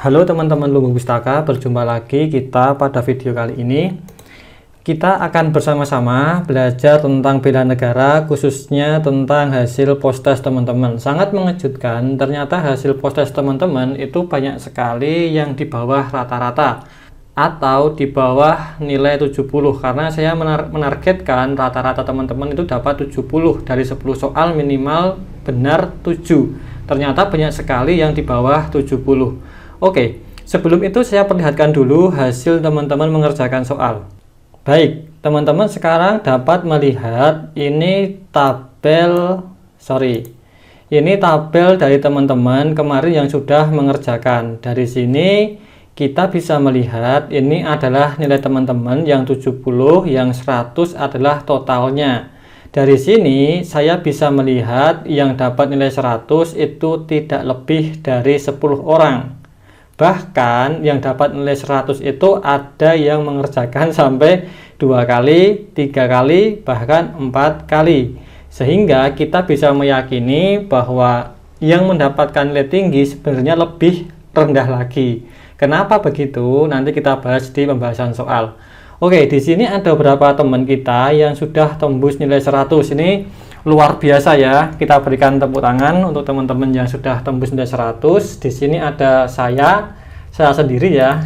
Halo teman-teman Lumbung Pustaka, berjumpa lagi kita pada video kali ini. Kita akan bersama-sama belajar tentang bela negara, khususnya tentang hasil post-test teman-teman. Sangat mengejutkan, ternyata hasil post-test teman-teman itu banyak sekali yang di bawah rata-rata atau di bawah nilai 70, karena saya menargetkan rata-rata teman-teman itu dapat 70 dari 10 soal, minimal benar 7. Ternyata banyak sekali yang di bawah 70. Oke, sebelum itu saya perlihatkan dulu hasil teman-teman mengerjakan soal. Baik, teman-teman sekarang dapat melihat ini tabel dari teman-teman kemarin yang sudah mengerjakan. Dari sini kita bisa melihat ini adalah nilai teman-teman yang 70, yang 100 adalah totalnya. Dari sini saya bisa melihat yang dapat nilai 100 itu tidak lebih dari 10 orang. Bahkan yang dapat nilai 100 itu ada yang mengerjakan sampai 2 kali, 3 kali, bahkan 4 kali. Sehingga kita bisa meyakini bahwa yang mendapatkan nilai tinggi sebenarnya lebih rendah lagi. Kenapa begitu? Nanti kita bahas di pembahasan soal. Oke, di sini ada beberapa teman kita yang sudah tembus nilai 100. Ini luar biasa ya. Kita berikan tepuk tangan untuk teman-teman yang sudah tembus nilai 100. Di sini ada saya sendiri ya.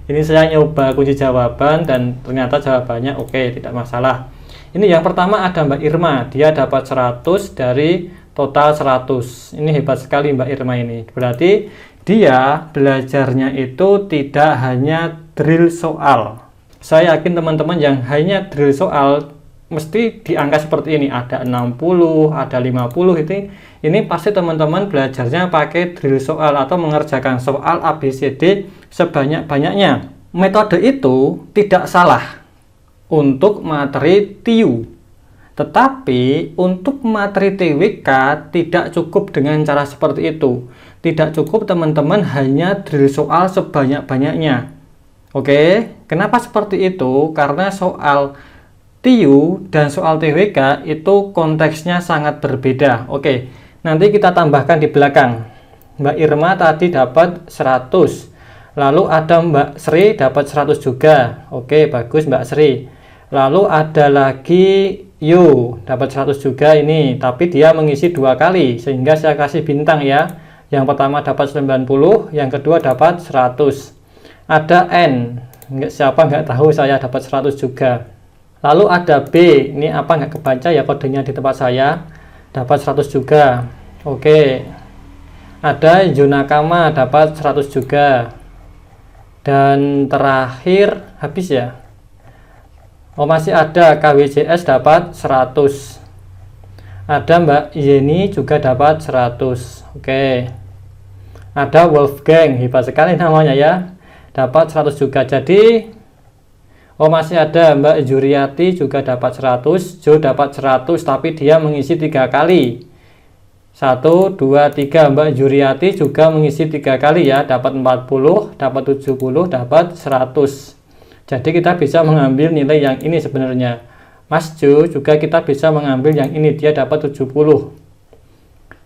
Ini saya nyoba kunci jawaban dan ternyata jawabannya oke, tidak masalah. Ini yang pertama ada Mbak Irma, dia dapat 100 dari total 100. Ini hebat sekali Mbak Irma ini. Berarti dia belajarnya itu tidak hanya drill soal. Saya yakin teman-teman yang hanya drill soal mesti di angka seperti ini, ada 60, ada 50 itu. Ini pasti teman-teman belajarnya pakai drill soal atau mengerjakan soal ABCD sebanyak-banyaknya. Metode itu tidak salah untuk materi TIU. Tetapi untuk materi TWK tidak cukup dengan cara seperti itu. Tidak cukup teman-teman hanya drill soal sebanyak-banyaknya. Oke, kenapa seperti itu? Karena soal TIU dan soal TWK itu konteksnya sangat berbeda. Oke, nanti kita tambahkan di belakang. Mbak Irma tadi dapat 100. Lalu ada Mbak Sri dapat 100 juga. Oke, bagus Mbak Sri. Lalu ada lagi Yu dapat 100 juga ini, tapi dia mengisi 2 kali sehingga saya kasih bintang ya. Yang pertama dapat 90, yang kedua dapat 100. Ada N, siapa nggak tahu, saya dapat 100 juga. Lalu ada B, ini apa nggak kebaca ya kodenya di tempat saya, dapat 100 juga. Oke, ada Junakama dapat 100 juga. Dan terakhir habis ya. Oh, masih ada KWJS dapat 100. Ada Mbak Yeni juga dapat 100. Oke. Ada Wolfgang, hebat sekali namanya ya, dapat 100 juga. Jadi masih ada Mbak Juriati juga dapat 100. Jo dapat 100 tapi dia mengisi 3 kali. 1, 2, 3. Mbak Juriati juga mengisi 3 kali ya, dapat 40, dapat 70, dapat 100. Jadi kita bisa mengambil nilai yang ini sebenarnya. Mas Jo juga kita bisa mengambil yang ini, dia dapat 70.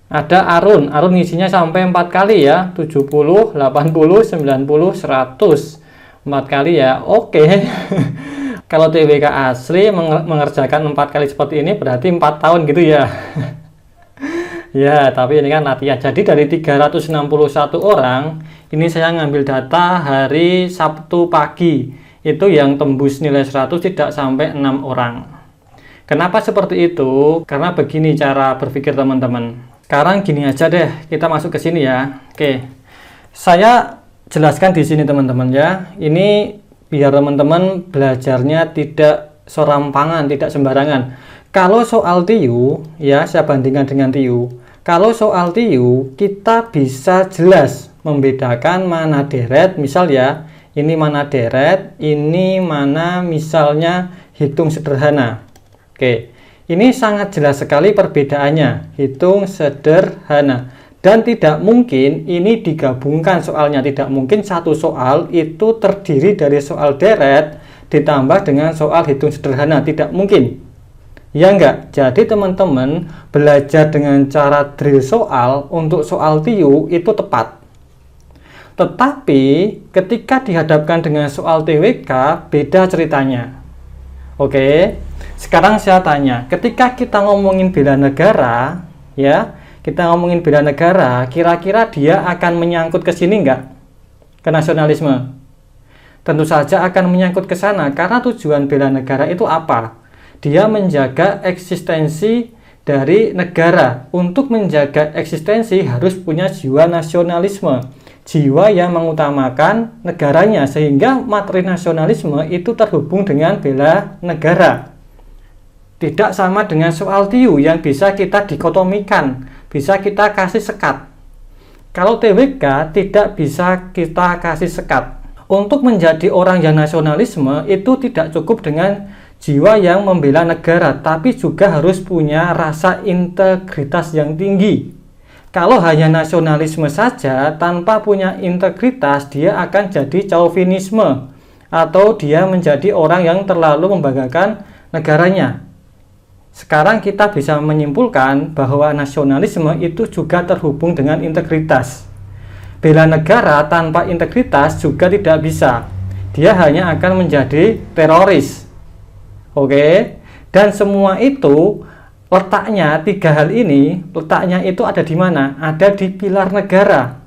Ada Arun ngisinya sampai 4 kali ya, 70, 80, 90, 100. 4 kali ya. Oke. Kalau TWK asli mengerjakan 4 kali seperti ini berarti 4 tahun gitu ya. Ya, tapi ini kan latihan. Jadi dari 361 orang, ini saya ngambil data hari Sabtu pagi. Itu yang tembus nilai 100 tidak sampai 6 orang. Kenapa seperti itu? Karena begini cara berpikir teman-teman. Sekarang gini aja deh, kita masuk ke sini ya. Oke. Saya jelaskan di sini teman-teman ya. Ini biar teman-teman belajarnya tidak serampangan, tidak sembarangan. Kalau soal TIU ya, saya bandingkan dengan TIU. Kalau soal TIU kita bisa jelas membedakan mana deret, misal ya, ini mana deret, ini mana misalnya hitung sederhana. Oke. Ini sangat jelas sekali perbedaannya, hitung sederhana. Dan tidak mungkin ini digabungkan soalnya, tidak mungkin satu soal itu terdiri dari soal deret ditambah dengan soal hitung sederhana, tidak mungkin. Ya enggak? Jadi teman-teman belajar dengan cara drill soal untuk soal TIU itu tepat. Tetapi ketika dihadapkan dengan soal TWK, beda ceritanya. Oke, sekarang saya tanya, ketika kita ngomongin bela negara, ya, kita ngomongin bela negara, kira-kira dia akan menyangkut ke sini nggak? Ke nasionalisme? Tentu saja akan menyangkut ke sana, karena tujuan bela negara itu apa? Dia menjaga eksistensi dari negara. Untuk menjaga eksistensi harus punya jiwa nasionalisme, jiwa yang mengutamakan negaranya, sehingga materi nasionalisme itu terhubung dengan bela negara. Tidak sama dengan soal TIU yang bisa kita dikotomikan, bisa kita kasih sekat. Kalau TWK tidak bisa kita kasih sekat. Untuk menjadi orang yang nasionalisme itu tidak cukup dengan jiwa yang membela negara, tapi juga harus punya rasa integritas yang tinggi. Kalau hanya nasionalisme saja tanpa punya integritas, dia akan jadi chauvinisme, atau dia menjadi orang yang terlalu membanggakan negaranya. Sekarang kita bisa menyimpulkan bahwa nasionalisme itu juga terhubung dengan integritas. Bela negara tanpa integritas juga tidak bisa. Dia hanya akan menjadi teroris. Oke, dan semua itu letaknya, tiga hal ini, letaknya itu ada di mana? Ada di pilar negara,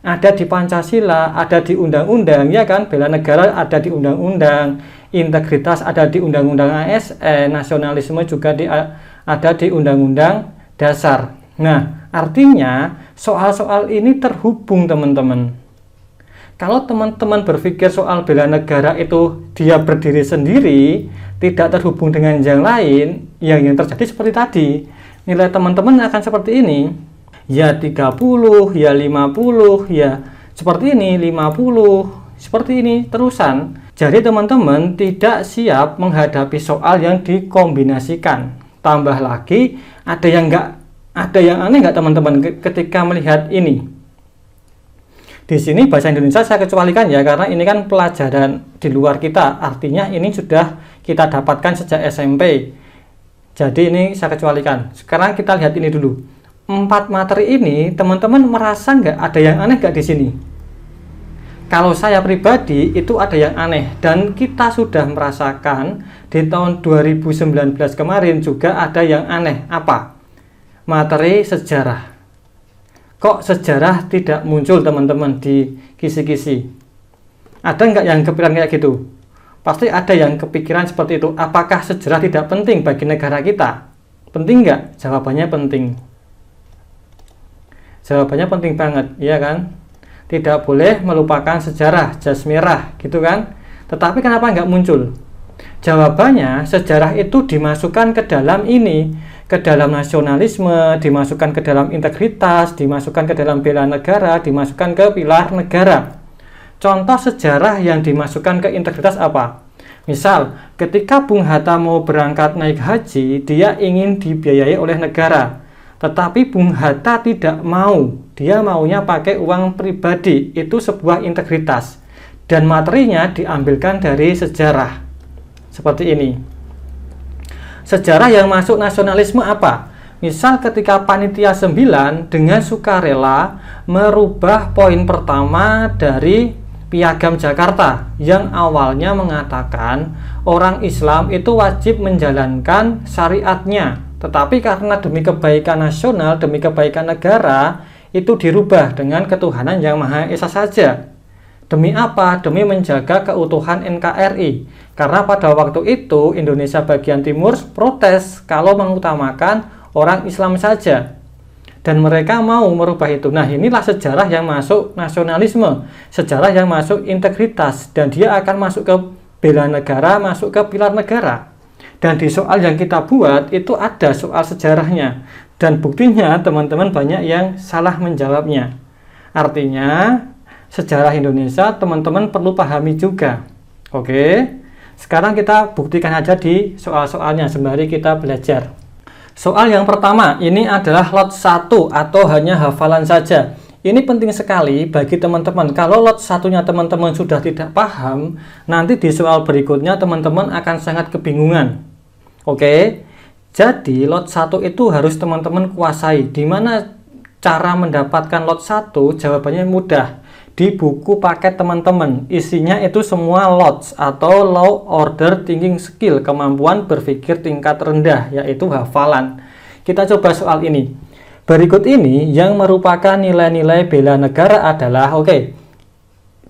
ada di Pancasila, ada di undang-undang, ya kan? Bela negara ada di undang-undang, integritas ada di undang-undang ASN, nasionalisme juga ada di undang-undang dasar. Nah, artinya soal-soal ini terhubung, teman-teman. Kalau teman-teman berpikir soal bela negara itu dia berdiri sendiri, tidak terhubung dengan yang lain, yang terjadi seperti tadi, nilai teman-teman akan seperti ini. Ya 30, ya 50, ya seperti ini, 50, seperti ini, terusan. Jadi teman-teman tidak siap menghadapi soal yang dikombinasikan. Tambah lagi, ada yang aneh nggak teman-teman ketika melihat ini? Di sini bahasa Indonesia saya kecualikan ya, karena ini kan pelajaran di luar kita, artinya ini sudah kita dapatkan sejak SMP. Jadi ini saya kecualikan. Sekarang kita lihat ini dulu. 4 materi ini, teman-teman merasa nggak ada yang aneh nggak di sini? Kalau saya pribadi itu ada yang aneh, dan kita sudah merasakan di tahun 2019 kemarin juga ada yang aneh. Apa? Materi sejarah. Kok sejarah tidak muncul teman-teman di kisi-kisi? Ada nggak yang kepikiran kayak gitu? Pasti ada yang kepikiran seperti itu. Apakah sejarah tidak penting bagi negara kita? Penting nggak? Jawabannya penting. Jawabannya penting banget, ya kan? Tidak boleh melupakan sejarah, jas merah, gitu kan? Tetapi kenapa nggak muncul? Jawabannya, sejarah itu dimasukkan ke dalam ini, ke dalam nasionalisme, dimasukkan ke dalam integritas, dimasukkan ke dalam bela negara, dimasukkan ke pilar negara. Contoh sejarah yang dimasukkan ke integritas apa? Misal, ketika Bung Hatta mau berangkat naik haji, dia ingin dibiayai oleh negara. Tetapi Bung Hatta tidak mau, dia maunya pakai uang pribadi. Itu sebuah integritas. Dan materinya diambilkan dari sejarah. Seperti ini. Sejarah yang masuk nasionalisme apa? Misal ketika Panitia 9 dengan sukarela merubah poin pertama dari Piagam Jakarta yang awalnya mengatakan orang Islam itu wajib menjalankan syariatnya, tetapi karena demi kebaikan nasional, demi kebaikan negara, itu dirubah dengan ketuhanan yang Maha Esa saja. Demi apa? Demi menjaga keutuhan NKRI. Karena pada waktu itu Indonesia bagian timur protes kalau mengutamakan orang Islam saja. Dan mereka mau merubah itu. Nah, inilah sejarah yang masuk nasionalisme, sejarah yang masuk integritas, dan dia akan masuk ke bela negara, masuk ke pilar negara. Dan di soal yang kita buat itu ada soal sejarahnya. Dan buktinya teman-teman banyak yang salah menjawabnya. Artinya sejarah Indonesia teman-teman perlu pahami juga. Oke, sekarang kita buktikan aja di soal-soalnya sembari kita belajar. Soal yang pertama ini adalah lot 1 atau hanya hafalan saja. Ini penting sekali bagi teman-teman. Kalau lot satunya teman-teman sudah tidak paham, nanti di soal berikutnya teman-teman akan sangat kebingungan. Oke, jadi lot 1 itu harus teman-teman kuasai. Dimana cara mendapatkan lot 1? Jawabannya mudah. di buku paket teman-teman. Isinya itu semua LOTS atau Low Order Thinking Skill, kemampuan berpikir tingkat rendah, yaitu hafalan. Kita coba soal ini. Berikut ini yang merupakan nilai-nilai bela negara adalah,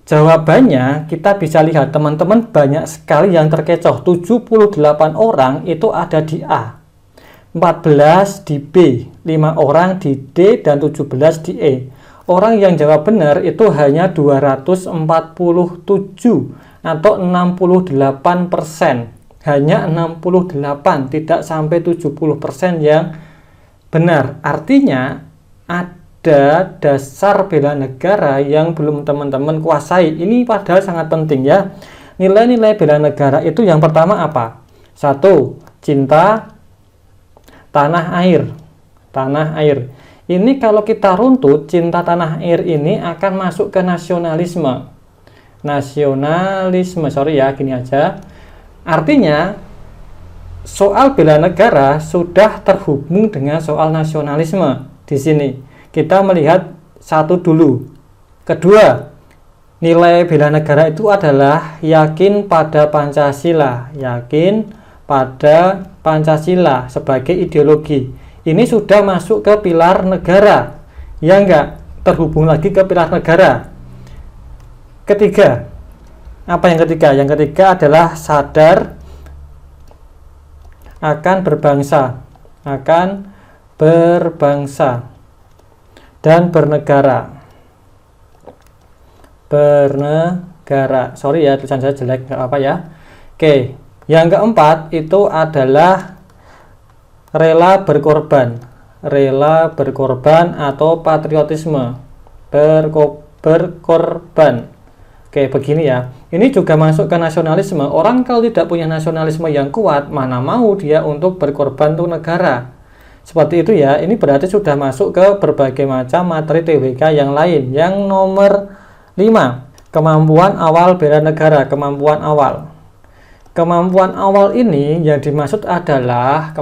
jawabannya kita bisa lihat teman-teman banyak sekali yang terkecoh. 78 orang itu ada di A, 14 di B, 5 orang di D, dan 17 di E. Orang yang jawab benar itu hanya 247 atau 68%. Hanya 68, tidak sampai 70% yang benar. Artinya ada dasar bela negara yang belum teman-teman kuasai. Ini padahal sangat penting ya. Nilai-nilai bela negara itu yang pertama apa? 1. Cinta tanah air. Tanah air. Ini kalau kita runtut, cinta tanah air ini akan masuk ke nasionalisme. Gini aja. Artinya, soal bela negara sudah terhubung dengan soal nasionalisme. Di sini, kita melihat satu dulu. Kedua, nilai bela negara itu adalah yakin pada Pancasila. Yakin pada Pancasila sebagai ideologi. Ini sudah masuk ke pilar negara, ya enggak? Terhubung lagi ke pilar negara. Ketiga, apa yang ketiga? Yang ketiga adalah sadar akan berbangsa dan bernegara. Sorry ya, tulisan saya jelek, nggak apa ya. Yang keempat itu adalah rela berkorban atau patriotisme berkorban. Begini ya, ini juga masuk ke nasionalisme. Orang kalau tidak punya nasionalisme yang kuat, mana mau dia untuk berkorban untuk negara. Seperti itu ya. Ini berarti sudah masuk ke berbagai macam materi TWK yang lain. Yang nomor 5, kemampuan awal bela negara. Kemampuan awal ini yang dimaksud adalah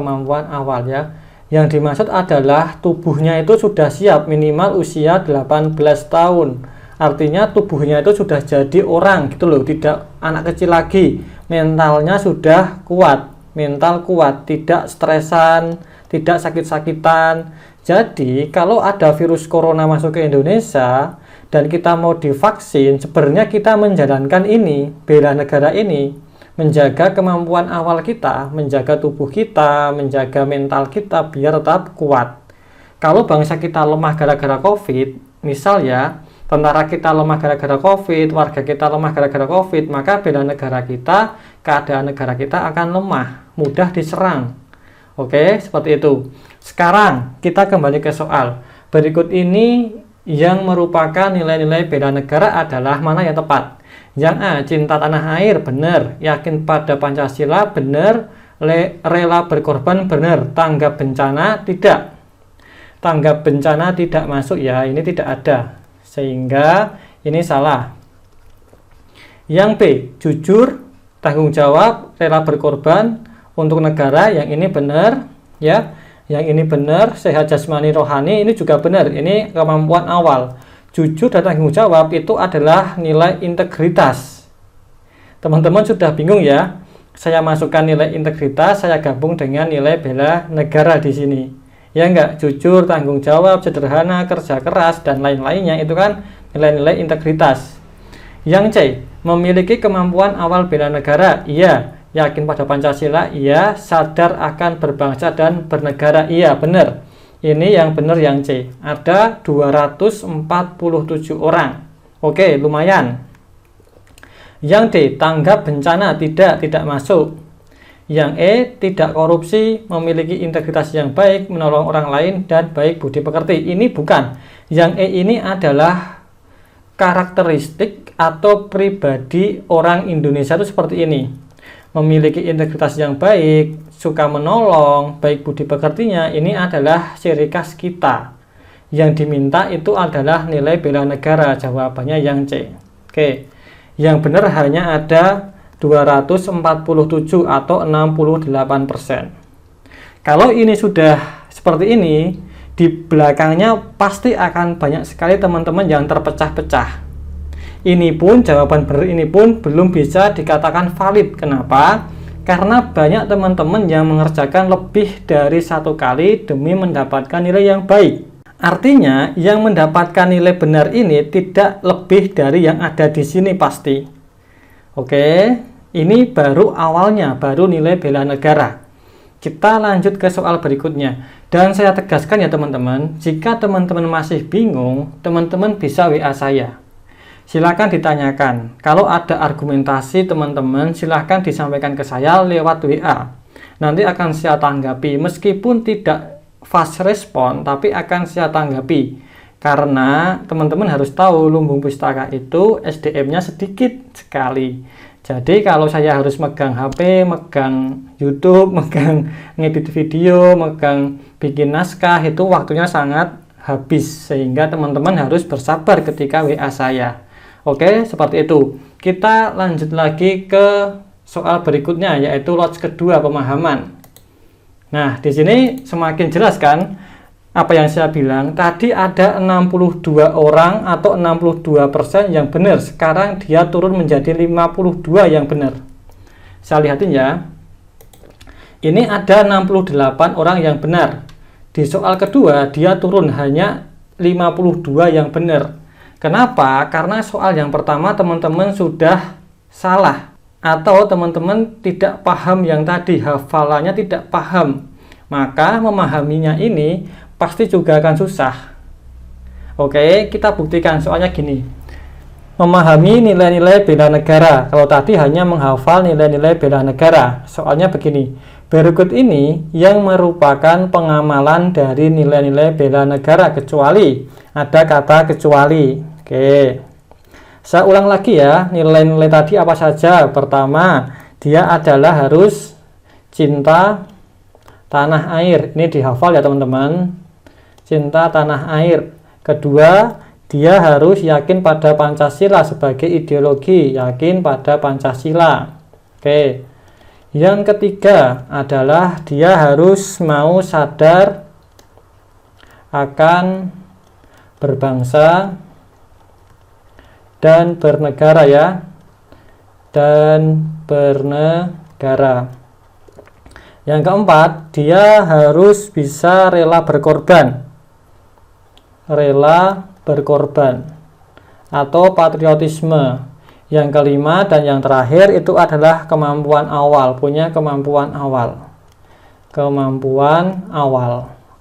Yang dimaksud adalah tubuhnya itu sudah siap, minimal usia 18 tahun. Artinya tubuhnya itu sudah jadi orang gitu loh, tidak anak kecil lagi. Mentalnya sudah kuat, tidak stresan, tidak sakit-sakitan. Jadi kalau ada virus corona masuk ke Indonesia dan kita mau divaksin, sebenarnya kita menjalankan ini, bela negara ini, menjaga kemampuan awal kita, menjaga tubuh kita, menjaga mental kita biar tetap kuat. Kalau bangsa kita lemah gara-gara COVID, misal ya, tentara kita lemah gara-gara COVID, warga kita lemah gara-gara COVID, maka bela negara kita, keadaan negara kita akan lemah, mudah diserang. Seperti itu. Sekarang kita kembali ke soal. Berikut ini yang merupakan nilai-nilai bela negara adalah mana yang tepat? Yang A, cinta tanah air, benar. Yakin pada Pancasila, benar. Rela berkorban, benar. Tanggap bencana, tidak. Tanggap bencana tidak masuk ya, ini tidak ada. Sehingga ini salah. Yang B, jujur, tanggung jawab, rela berkorban untuk negara, yang ini benar ya. Yang ini benar, sehat jasmani rohani, ini juga benar. Ini kemampuan awal. Jujur dan tanggung jawab itu adalah nilai integritas. Teman-teman sudah bingung ya? Saya masukkan nilai integritas, saya gabung dengan nilai bela negara di sini. Ya enggak? Jujur, tanggung jawab, sederhana, kerja keras, dan lain-lainnya itu kan nilai-nilai integritas. Yang C, memiliki kemampuan awal bela negara. Iya. Yakin pada Pancasila. Iya. Sadar akan berbangsa dan bernegara. Iya, benar. Ini yang benar yang C. Ada 247 orang. Lumayan. Yang D, tanggap bencana, tidak masuk. Yang E, tidak korupsi, memiliki integritas yang baik, menolong orang lain, dan baik budi pekerti. Ini bukan. Yang E ini adalah karakteristik atau pribadi orang Indonesia itu seperti ini. Memiliki integritas yang baik, suka menolong, baik budi pekertinya, ini adalah ciri khas kita. Yang diminta itu adalah nilai bela negara. Jawabannya yang C. Yang benar hanya ada 247 atau 68%. Kalau ini sudah seperti ini, di belakangnya pasti akan banyak sekali teman-teman yang terpecah-pecah. Ini pun, jawaban benar ini pun belum bisa dikatakan valid. Kenapa? Karena banyak teman-teman yang mengerjakan lebih dari 1 kali demi mendapatkan nilai yang baik. Artinya, yang mendapatkan nilai benar ini tidak lebih dari yang ada di sini pasti. Oke, ini baru awalnya, baru nilai bela negara. Kita lanjut ke soal berikutnya. Dan saya tegaskan ya teman-teman, jika teman-teman masih bingung, teman-teman bisa WA saya. Silakan ditanyakan. Kalau ada argumentasi teman-teman, silakan disampaikan ke saya lewat WA. Nanti akan saya tanggapi, meskipun tidak fast respon, tapi akan saya tanggapi. Karena teman-teman harus tahu, Lumbung Pustaka itu SDM-nya sedikit sekali. Jadi kalau saya harus megang HP, megang YouTube, megang ngedit video, megang bikin naskah, itu waktunya sangat habis. Sehingga teman-teman harus bersabar ketika WA saya. Oke, seperti itu. Kita lanjut lagi ke soal berikutnya, yaitu lots kedua, pemahaman. Nah, di sini semakin jelas kan apa yang saya bilang. Tadi ada 62 orang atau 62% yang benar. Sekarang dia turun menjadi 52 yang benar. Saya lihatin ya. Ini ada 68 orang yang benar. Di soal kedua, dia turun hanya 52 yang benar. Kenapa? Karena soal yang pertama teman-teman sudah salah, atau teman-teman tidak paham yang tadi, hafalannya tidak paham, maka memahaminya ini pasti juga akan susah. Oke, kita buktikan soalnya gini. Memahami nilai-nilai bela negara. Kalau tadi hanya menghafal nilai-nilai bela negara, soalnya begini. Berikut ini yang merupakan pengamalan dari nilai-nilai bela negara, kecuali ada kata kecuali. Oke, saya ulang lagi ya, nilai-nilai tadi apa saja. Pertama, dia adalah harus cinta tanah air. Ini dihafal ya teman-teman, cinta tanah air. Kedua, dia harus yakin pada Pancasila sebagai ideologi, yakin pada Pancasila. Oke, yang ketiga adalah dia harus mau sadar akan berbangsa dan bernegara ya, dan bernegara. Yang keempat, dia harus bisa rela berkorban atau patriotisme. Yang kelima dan yang terakhir itu adalah kemampuan awal, punya kemampuan awal.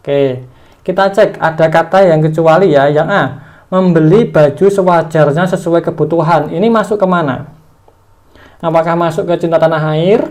Oke, kita cek ada kata yang kecuali ya. Yang A, membeli baju sewajarnya sesuai kebutuhan. Ini masuk kemana? Apakah masuk ke cinta tanah air,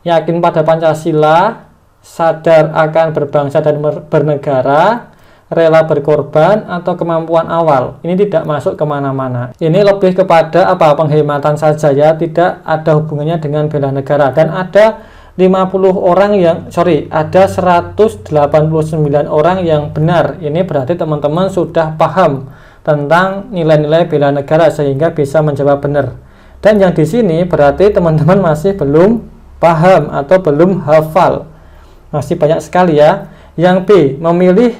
yakin pada Pancasila, sadar akan berbangsa dan bernegara, rela berkorban, atau kemampuan awal? Ini tidak masuk kemana-mana. Ini lebih kepada penghematan saja ya, tidak ada hubungannya dengan bela negara. Dan ada 189 orang yang benar. Ini berarti teman-teman sudah paham tentang nilai-nilai bela negara sehingga bisa menjawab benar. Dan yang di sini berarti teman-teman masih belum paham atau belum hafal. Masih banyak sekali ya. Yang B, memilih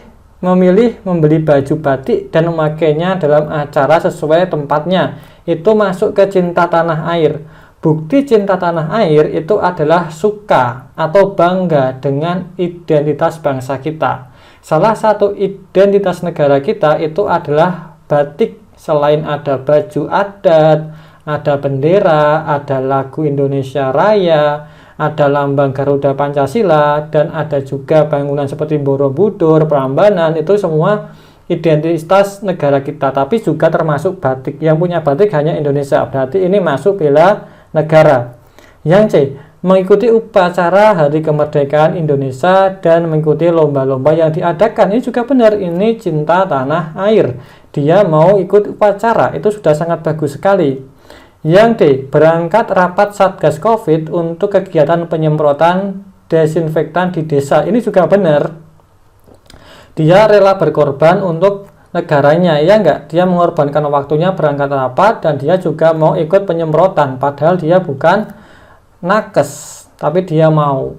membeli baju batik dan memakainya dalam acara sesuai tempatnya. Itu masuk ke cinta tanah air. Bukti cinta tanah air itu adalah suka atau bangga dengan identitas bangsa kita. Salah satu identitas negara kita itu adalah batik. Selain ada baju adat, ada bendera, ada lagu Indonesia Raya, ada lambang Garuda Pancasila, dan ada juga bangunan seperti Borobudur, Prambanan. Itu semua identitas negara kita, tapi juga termasuk batik. Yang punya batik hanya Indonesia, berarti ini masuk bela negara. Yang C, mengikuti upacara Hari Kemerdekaan Indonesia dan mengikuti lomba-lomba yang diadakan. Ini juga benar, ini cinta tanah air. Dia mau ikut upacara, itu sudah sangat bagus sekali. Yang D, berangkat rapat Satgas Covid untuk kegiatan penyemprotan desinfektan di desa. Ini juga benar. Dia rela berkorban untuk negaranya, ya enggak? Dia mengorbankan waktunya berangkat rapat dan dia juga mau ikut penyemprotan. Padahal dia bukan nakes, tapi dia mau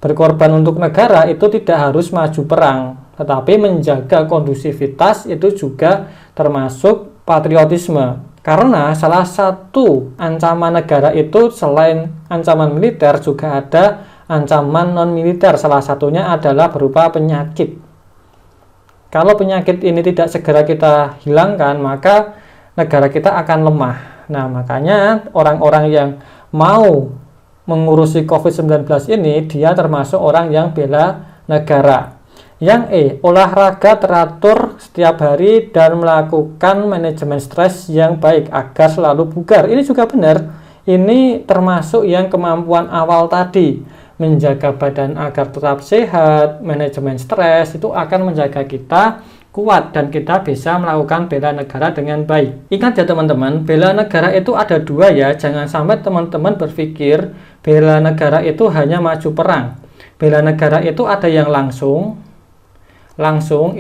berkorban untuk negara. Itu tidak harus maju perang, tetapi menjaga kondusivitas itu juga termasuk patriotisme. Karena salah satu ancaman negara itu selain ancaman militer juga ada ancaman non-militer. Salah satunya adalah berupa penyakit. Kalau penyakit ini tidak segera kita hilangkan, maka negara kita akan lemah. Nah, makanya orang-orang yang mau mengurusi COVID-19 ini, dia termasuk orang yang bela negara. Yang olahraga teratur setiap hari dan melakukan manajemen stres yang baik agar selalu bugar. Ini juga benar. Ini termasuk yang kemampuan awal tadi. Menjaga badan agar tetap sehat, manajemen stres, itu akan menjaga kita kuat dan kita bisa melakukan bela negara dengan baik. Ingat ya teman-teman, bela negara itu ada dua ya. Jangan sampai teman-teman berpikir bela negara itu hanya maju perang. Bela negara itu ada yang langsung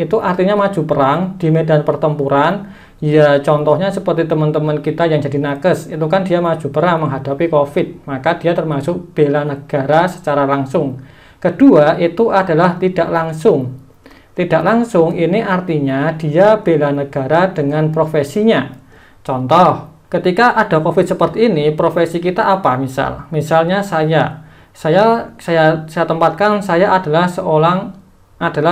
itu artinya maju perang di medan pertempuran. Ya contohnya seperti teman-teman kita yang jadi nakes, itu kan dia maju perang menghadapi COVID, maka dia termasuk bela negara secara langsung. Kedua itu adalah tidak langsung. Tidak langsung ini artinya dia bela negara dengan profesinya. Contoh, ketika ada COVID seperti ini, profesi kita apa? Misalnya saya tempatkan saya adalah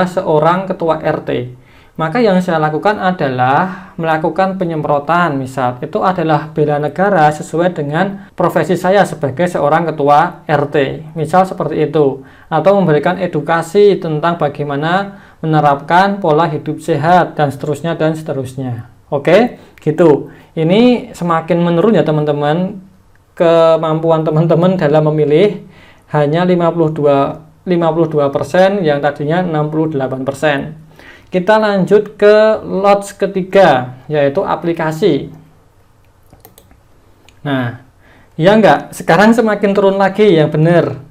seorang ketua RT. Maka yang saya lakukan adalah melakukan penyemprotan. Misal itu adalah bela negara sesuai dengan profesi saya sebagai seorang ketua RT. Misal seperti itu. Atau memberikan edukasi tentang bagaimana menerapkan pola hidup sehat dan seterusnya dan seterusnya. Oke, gitu. Ini semakin menurun ya teman-teman, kemampuan teman-teman dalam memilih hanya 52% yang tadinya 68%. Kita lanjut ke lots ketiga, yaitu aplikasi. Nah, ya enggak, sekarang semakin turun lagi yang benar.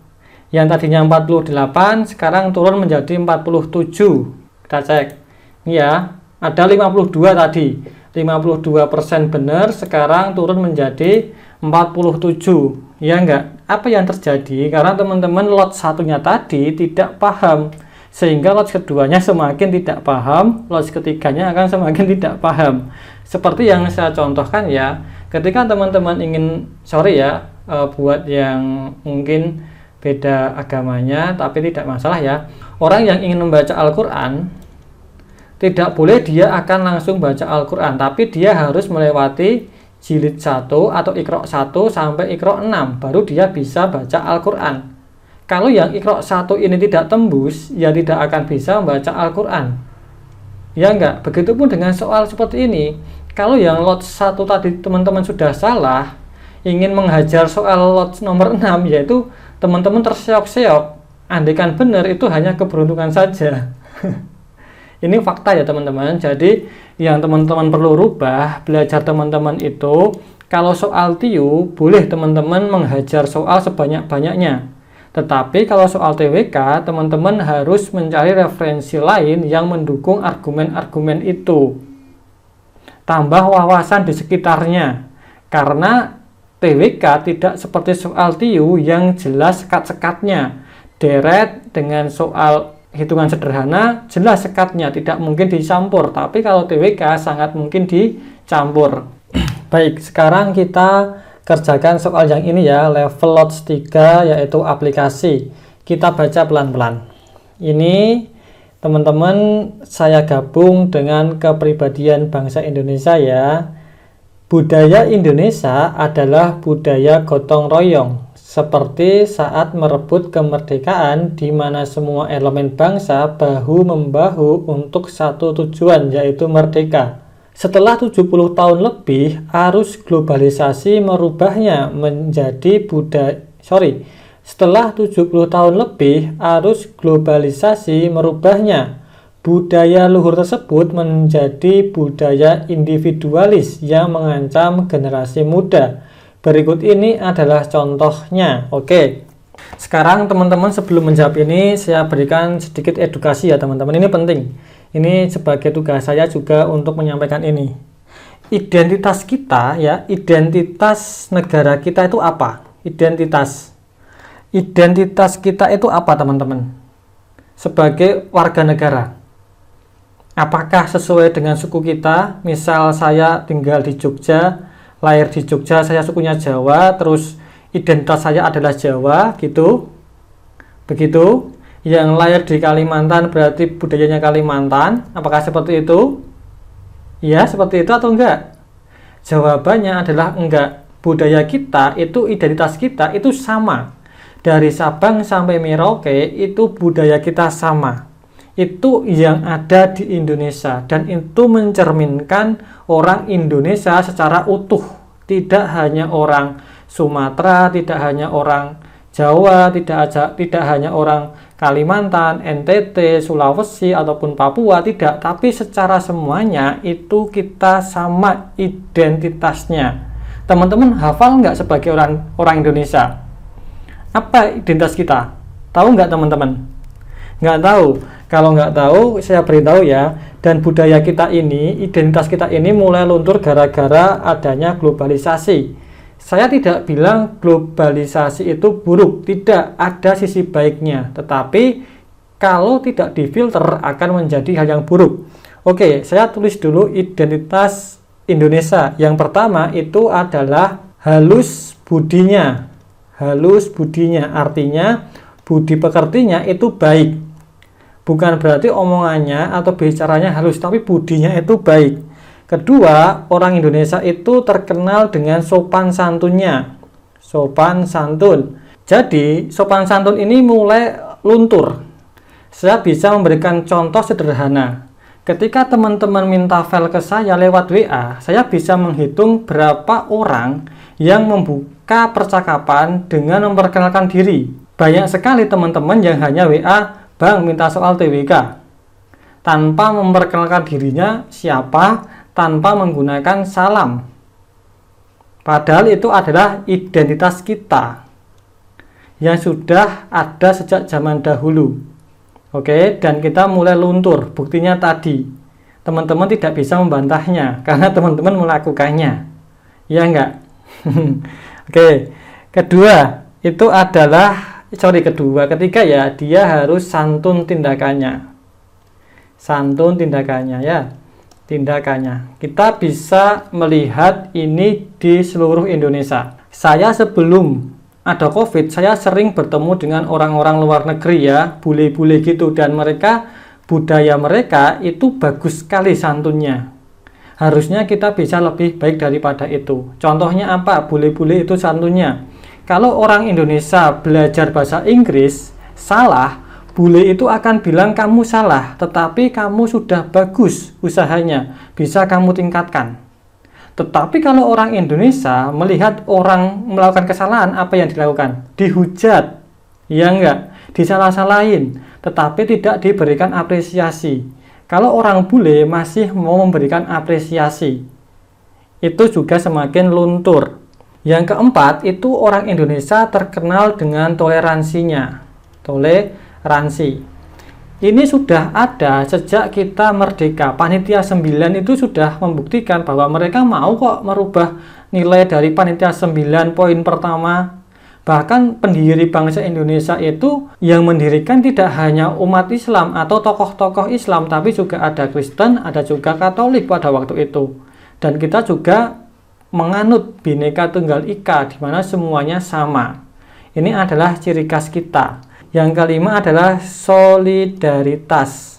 Yang tadinya 48, sekarang turun menjadi 47. Kita cek. Ya, ada 52 tadi. 52% benar, sekarang turun menjadi 47. Ya enggak, apa yang terjadi? Karena teman-teman lot satunya tadi tidak paham, sehingga lot keduanya semakin tidak paham, lot ketiganya akan semakin tidak paham. Seperti yang saya contohkan ya, ketika teman-teman ingin, buat yang mungkin beda agamanya, tapi tidak masalah ya, orang yang ingin membaca Al-Quran, tidak boleh dia akan langsung baca Al-Quran, tapi dia harus melewati jilid 1 atau Iqra 1 sampai Iqra 6, baru dia bisa baca Al-Quran. Kalau yang Iqra 1 ini tidak tembus, ya tidak akan bisa membaca Al-Quran. Ya enggak, begitupun dengan soal seperti ini. Kalau yang lot 1 tadi teman-teman sudah salah, ingin menghajar soal lot nomor 6, yaitu teman-teman terseok-seok. Andaikan benar itu hanya keberuntungan saja. Ini fakta ya teman-teman. Jadi yang teman-teman perlu rubah, belajar teman-teman itu, kalau soal TIU, boleh teman-teman menghajar soal sebanyak-banyaknya. Tetapi kalau soal TWK, teman-teman harus mencari referensi lain yang mendukung argumen-argumen itu. Tambah wawasan di sekitarnya. Karena TWK tidak seperti soal TIU yang jelas sekat-sekatnya. Deret dengan soal hitungan sederhana, jelas sekatnya, tidak mungkin dicampur. Tapi kalau TWK sangat mungkin dicampur. Baik, sekarang kita kerjakan soal yang ini ya, level lots 3, yaitu aplikasi. Kita baca pelan-pelan. Ini teman-teman saya gabung dengan kepribadian bangsa Indonesia ya. Budaya Indonesia adalah budaya gotong royong, seperti saat merebut kemerdekaan di mana semua elemen bangsa bahu-membahu untuk satu tujuan, yaitu merdeka. Setelah 70 tahun lebih, arus globalisasi merubahnya menjadi Setelah 70 tahun lebih, arus globalisasi merubahnya. Budaya luhur tersebut menjadi budaya individualis yang mengancam generasi muda. Berikut ini adalah contohnya. Oke. Sekarang teman-teman sebelum menjawab ini, saya berikan sedikit edukasi ya teman-teman. Ini penting. Ini sebagai tugas saya juga untuk menyampaikan ini. Identitas kita ya, identitas negara kita itu apa? Identitas kita itu apa teman-teman? Sebagai warga negara. Apakah sesuai dengan suku kita? Misal saya tinggal di Jogja, lahir di Jogja, saya sukunya Jawa, terus identitas saya adalah Jawa, gitu. Begitu. Yang lahir di Kalimantan berarti budayanya Kalimantan. Apakah seperti itu? Ya, seperti itu atau enggak? Jawabannya adalah enggak. Budaya kita itu, identitas kita itu sama. Dari Sabang sampai Merauke itu budaya kita sama. Itu yang ada di Indonesia, dan itu mencerminkan orang Indonesia secara utuh, tidak hanya orang Sumatera, tidak hanya orang Jawa, tidak hanya orang Kalimantan, NTT, Sulawesi ataupun Papua, tidak, tapi secara semuanya itu kita sama identitasnya. Teman-teman hafal nggak sebagai orang Indonesia? Apa identitas kita? Tahu nggak teman-teman? Nggak tahu. Kalau nggak tahu, saya beritahu ya. Dan budaya kita ini, identitas kita ini mulai luntur gara-gara adanya globalisasi. Saya tidak bilang globalisasi itu buruk, tidak, ada sisi baiknya. Tetapi kalau tidak difilter akan menjadi hal yang buruk. Oke, saya tulis dulu identitas Indonesia. Yang pertama itu adalah halus budinya. Halus budinya artinya budi pekertinya itu baik. Bukan berarti omongannya atau bicaranya halus, tapi budinya itu baik. Kedua, orang Indonesia itu terkenal dengan sopan santunnya. Sopan santun. Jadi, sopan santun ini mulai luntur. Saya bisa memberikan contoh sederhana. Ketika teman-teman minta file ke saya lewat WA, saya bisa menghitung berapa orang yang membuka percakapan dengan memperkenalkan diri. Banyak sekali teman-teman yang hanya WA, Bang, minta soal TWK, tanpa memperkenalkan dirinya siapa, tanpa menggunakan salam. Padahal itu adalah identitas kita yang sudah ada sejak zaman dahulu. Oke, dan kita mulai luntur. Buktinya tadi, teman-teman tidak bisa membantahnya karena teman-teman melakukannya. Ya enggak? Oke, ketiga ya, dia harus santun tindakannya. Santun tindakannya ya. Tindakannya. Kita bisa melihat ini di seluruh Indonesia. Saya sebelum ada COVID, saya sering bertemu dengan orang-orang luar negeri ya, bule-bule gitu, dan budaya mereka itu bagus sekali santunnya. Harusnya kita bisa lebih baik daripada itu. Contohnya apa? Bule-bule itu santunnya. Kalau orang Indonesia belajar bahasa Inggris salah, bule itu akan bilang kamu salah, tetapi kamu sudah bagus usahanya, bisa kamu tingkatkan. Tetapi kalau orang Indonesia melihat orang melakukan kesalahan, apa yang dilakukan? Dihujat, ya enggak? Disalah-salahin, tetapi tidak diberikan apresiasi. Kalau orang bule masih mau memberikan apresiasi, itu juga semakin luntur. Yang keempat, itu orang Indonesia terkenal dengan toleransinya. Toleransi. Ini sudah ada sejak kita merdeka. Panitia 9 itu sudah membuktikan bahwa mereka mau kok merubah nilai dari Panitia 9 poin pertama. Bahkan pendiri bangsa Indonesia itu yang mendirikan tidak hanya umat Islam atau tokoh-tokoh Islam, tapi juga ada Kristen, ada juga Katolik pada waktu itu. Dan kita juga menganut Bhinneka Tunggal Ika, di mana semuanya sama. Ini adalah ciri khas kita. Yang kelima adalah solidaritas,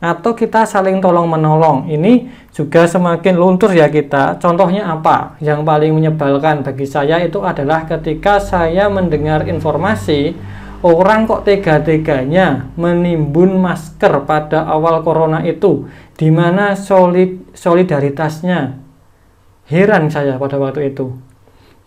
atau kita saling tolong-menolong. Ini juga semakin luntur ya kita. Contohnya apa? Yang paling menyebalkan bagi saya itu adalah ketika saya mendengar informasi orang kok tega-teganya menimbun masker pada awal corona itu, di mana solidaritasnya. Heran saya pada waktu itu.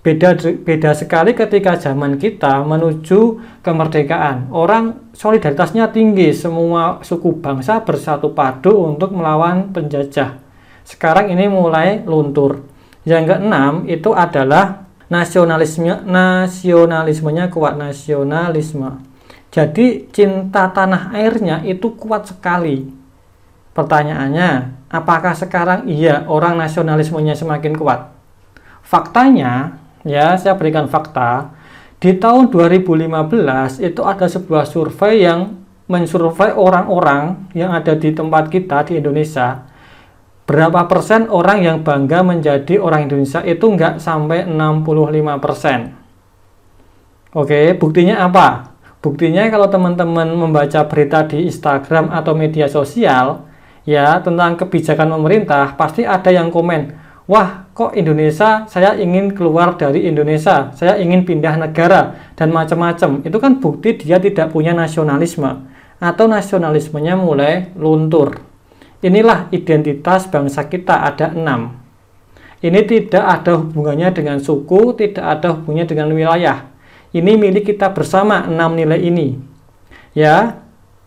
Beda sekali ketika zaman kita menuju kemerdekaan. Orang solidaritasnya tinggi, semua suku bangsa bersatu padu untuk melawan penjajah. Sekarang ini mulai luntur. Yang keenam itu adalah nasionalismenya kuat, nasionalisme. Jadi cinta tanah airnya itu kuat sekali. Pertanyaannya, apakah sekarang iya orang nasionalismenya semakin kuat? Faktanya, ya saya berikan fakta, di tahun 2015 itu ada sebuah survei yang mensurvei orang-orang yang ada di tempat kita di Indonesia. Berapa persen orang yang bangga menjadi orang Indonesia? Itu nggak sampai 65%. Oke, buktinya apa? Buktinya kalau teman-teman membaca berita di Instagram atau media sosial ya tentang kebijakan pemerintah, pasti ada yang komen, wah kok Indonesia, saya ingin keluar dari Indonesia, saya ingin pindah negara dan macam-macam. Itu kan bukti dia tidak punya nasionalisme atau nasionalismenya mulai luntur. Inilah identitas bangsa kita, ada 6. Ini tidak ada hubungannya dengan suku, tidak ada hubungannya dengan wilayah. Ini milik kita bersama, 6 nilai ini. Ya,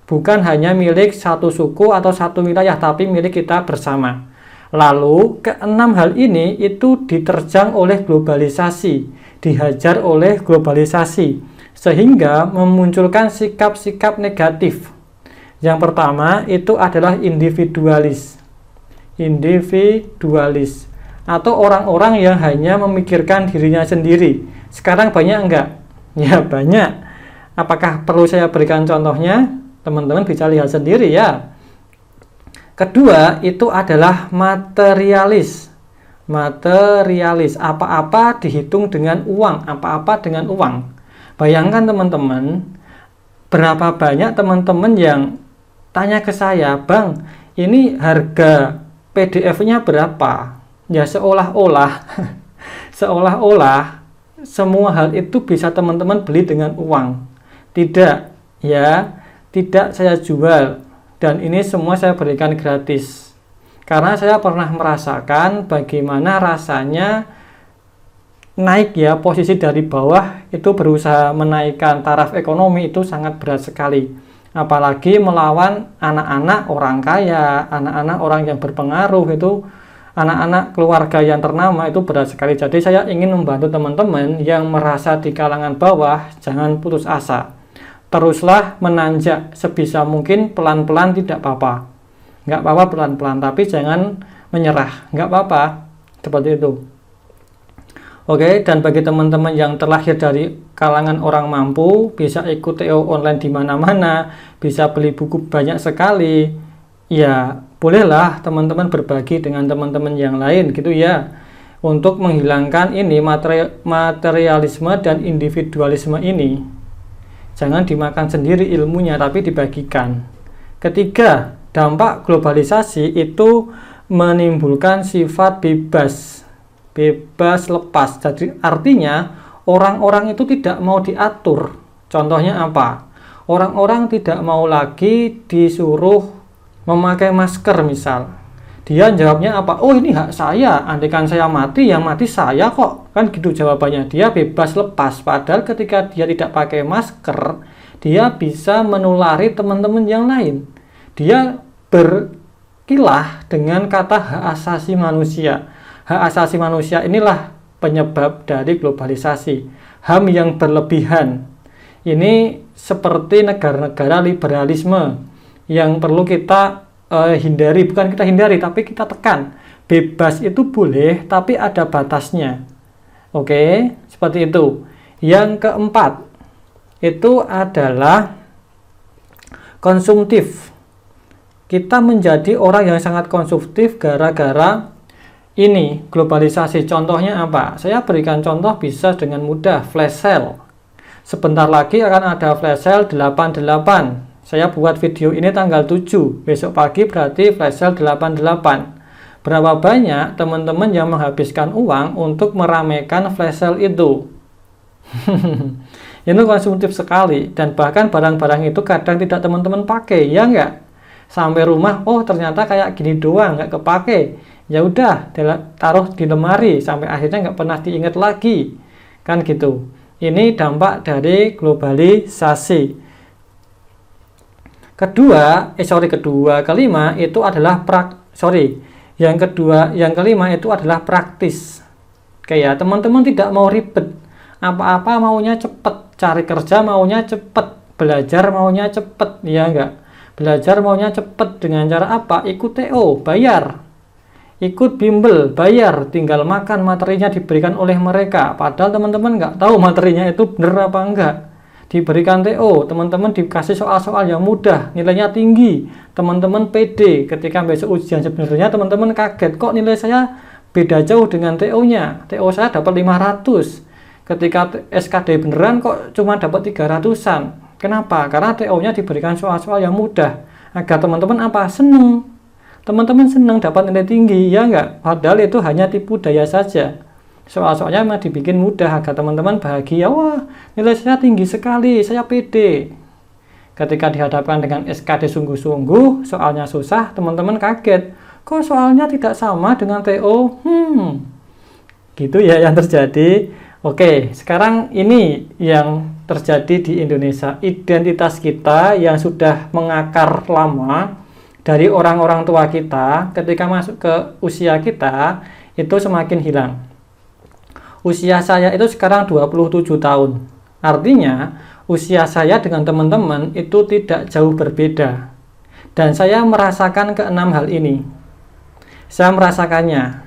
bukan hanya milik satu suku atau satu wilayah, tapi milik kita bersama. Lalu, ke-6 hal ini itu diterjang oleh globalisasi, dihajar oleh globalisasi, sehingga memunculkan sikap-sikap negatif. Yang pertama itu adalah individualis. Individualis atau orang-orang yang hanya memikirkan dirinya sendiri. Sekarang banyak enggak? Ya banyak. Apakah perlu saya berikan contohnya? Teman-teman bisa lihat sendiri ya. Kedua itu adalah materialis. Materialis, apa-apa dihitung dengan uang, apa-apa dengan uang. Bayangkan teman-teman, berapa banyak teman-teman yang tanya ke saya, Bang, ini harga PDF-nya berapa? Ya seolah-olah seolah-olah semua hal itu bisa teman-teman beli dengan uang. Tidak, ya, tidak saya jual, dan ini semua saya berikan gratis. Karena saya pernah merasakan bagaimana rasanya naik ya, posisi dari bawah itu berusaha menaikkan taraf ekonomi itu sangat berat sekali. Apalagi melawan anak-anak orang kaya, anak-anak orang yang berpengaruh itu, anak-anak keluarga yang ternama itu berat sekali. Jadi saya ingin membantu teman-teman yang merasa di kalangan bawah, jangan putus asa. Teruslah menanjak sebisa mungkin, pelan-pelan tidak apa-apa. Nggak apa-apa pelan-pelan, tapi jangan menyerah. Nggak apa-apa, seperti itu. Oke, dan bagi teman-teman yang terlahir dari kalangan orang mampu, bisa ikut TO online di mana-mana, bisa beli buku banyak sekali, ya bolehlah teman-teman berbagi dengan teman-teman yang lain gitu ya, untuk menghilangkan ini materialisme dan individualisme ini. Jangan dimakan sendiri ilmunya, tapi dibagikan. Ketiga, dampak globalisasi itu menimbulkan sifat bebas lepas. Jadi artinya orang-orang itu tidak mau diatur. Contohnya apa? Orang-orang tidak mau lagi disuruh memakai masker misal. Dia jawabnya apa? Oh ini hak saya, andaikan saya mati, yang mati saya kok. Kan gitu jawabannya. Dia bebas lepas. Padahal ketika dia tidak pakai masker, dia bisa menulari teman-teman yang lain. Dia berkilah dengan kata hak asasi manusia. Hak asasi manusia inilah penyebab dari globalisasi. HAM yang berlebihan. Ini seperti negara-negara liberalisme yang perlu kita hindari. Bukan kita hindari, tapi kita tekan. Bebas itu boleh, tapi ada batasnya. Oke, seperti itu. Yang keempat, itu adalah konsumtif. Kita menjadi orang yang sangat konsumtif gara-gara ini globalisasi. Contohnya apa? Saya berikan contoh bisa dengan mudah, flash sale. Sebentar lagi akan ada flash sale 88. Saya buat video ini tanggal 7. Besok pagi berarti flash sale 88. Berapa banyak teman-teman yang menghabiskan uang untuk meramaikan flash sale itu? Itu konsumtif sekali. Dan bahkan barang-barang itu kadang tidak teman-teman pakai, ya enggak? Sampai rumah, oh ternyata kayak gini doang, nggak kepake. Ya udah, taruh di lemari sampai akhirnya nggak pernah diingat lagi, kan gitu. Ini dampak dari globalisasi. Kelima itu adalah yang kelima itu adalah praktis. Kayak teman-teman tidak mau ribet, apa-apa maunya cepet, cari kerja maunya cepet, belajar maunya cepet, ya enggak? Belajar maunya cepet dengan cara apa? Ikut TO, bayar. Ikut bimbel, bayar, tinggal makan materinya diberikan oleh mereka. Padahal teman-teman nggak tahu materinya itu benar apa enggak. diberikan TO, teman-teman dikasih soal-soal yang mudah, nilainya tinggi, teman-teman pede. Ketika besok ujian sebenarnya teman-teman kaget, kok nilai saya beda jauh dengan TO-nya. TO saya dapat 500. Ketika SKD beneran kok cuma dapat 300-an. Kenapa? Karena TO-nya diberikan soal-soal yang mudah. Agar teman-teman apa? Seneng. Teman-teman seneng dapat nilai tinggi, ya enggak? Padahal itu hanya tipu daya saja. Soal-soalnya memang dibikin mudah agar teman-teman bahagia. Wah, nilai saya tinggi sekali, saya pede. Ketika dihadapkan dengan SKD sungguh-sungguh, soalnya susah, teman-teman kaget. Kok soalnya tidak sama dengan TO? Gitu ya yang terjadi. Oke, sekarang ini yang terjadi di Indonesia. Identitas kita yang sudah mengakar lama dari orang-orang tua kita, ketika masuk ke usia kita, itu semakin hilang. Usia saya itu sekarang 27 tahun. Artinya, usia saya dengan teman-teman itu tidak jauh berbeda. Dan saya merasakan keenam hal ini. Saya merasakannya.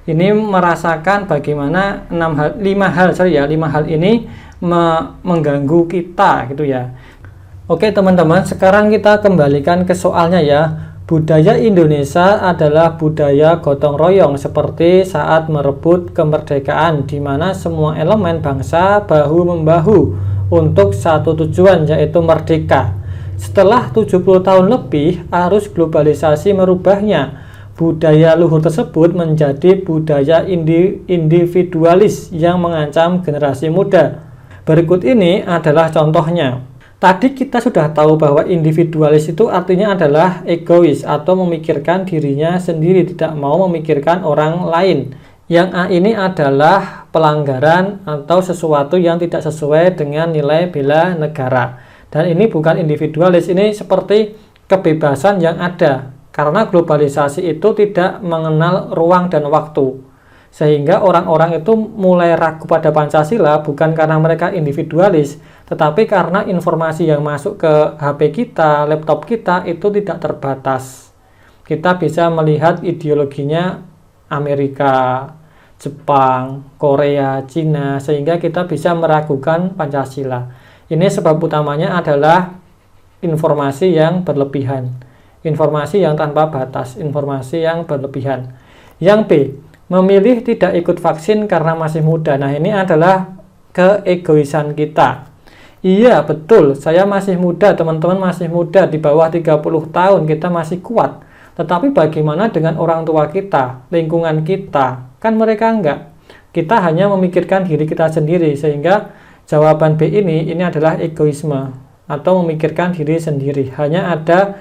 Ini merasakan bagaimana 5 hal ini mengganggu kita gitu ya. Oke teman-teman, sekarang kita kembalikan ke soalnya ya. Budaya Indonesia adalah budaya gotong royong seperti saat merebut kemerdekaan, di mana semua elemen bangsa bahu-membahu untuk satu tujuan, yaitu merdeka. Setelah 70 tahun lebih, arus globalisasi merubahnya. Budaya luhur tersebut menjadi budaya individualis yang mengancam generasi muda. Berikut ini adalah contohnya. Tadi kita sudah tahu bahwa individualis itu artinya adalah egois atau memikirkan dirinya sendiri, tidak mau memikirkan orang lain. Yang A ini adalah pelanggaran atau sesuatu yang tidak sesuai dengan nilai bela negara. Dan ini bukan individualis, ini seperti kebebasan yang ada. Karena globalisasi itu tidak mengenal ruang dan waktu. Sehingga orang-orang itu mulai ragu pada Pancasila bukan karena mereka individualis, tetapi karena informasi yang masuk ke HP kita, laptop kita itu tidak terbatas. Kita bisa melihat ideologinya Amerika, Jepang, Korea, Cina, sehingga kita bisa meragukan Pancasila. Ini sebab utamanya adalah informasi yang berlebihan, informasi yang tanpa batas, informasi yang berlebihan. Yang B, memilih tidak ikut vaksin karena masih muda. Nah, ini adalah keegoisan kita. Iya, betul. Saya masih muda, teman-teman masih muda, di bawah 30 tahun, kita masih kuat. Tetapi bagaimana dengan orang tua kita, lingkungan kita? Kan mereka enggak. Kita hanya memikirkan diri kita sendiri, sehingga jawaban B ini adalah egoisme, atau memikirkan diri sendiri. Hanya ada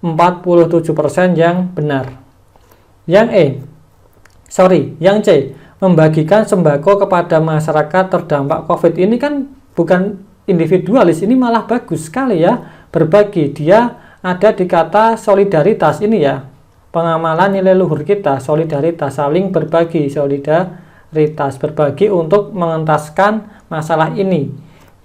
47% yang benar. Yang C, membagikan sembako kepada masyarakat terdampak COVID. Ini kan bukan individualis, ini malah bagus sekali ya, berbagi. Dia ada di kata solidaritas ini ya, pengamalan nilai luhur kita, solidaritas, saling berbagi, solidaritas, berbagi untuk mengentaskan masalah ini.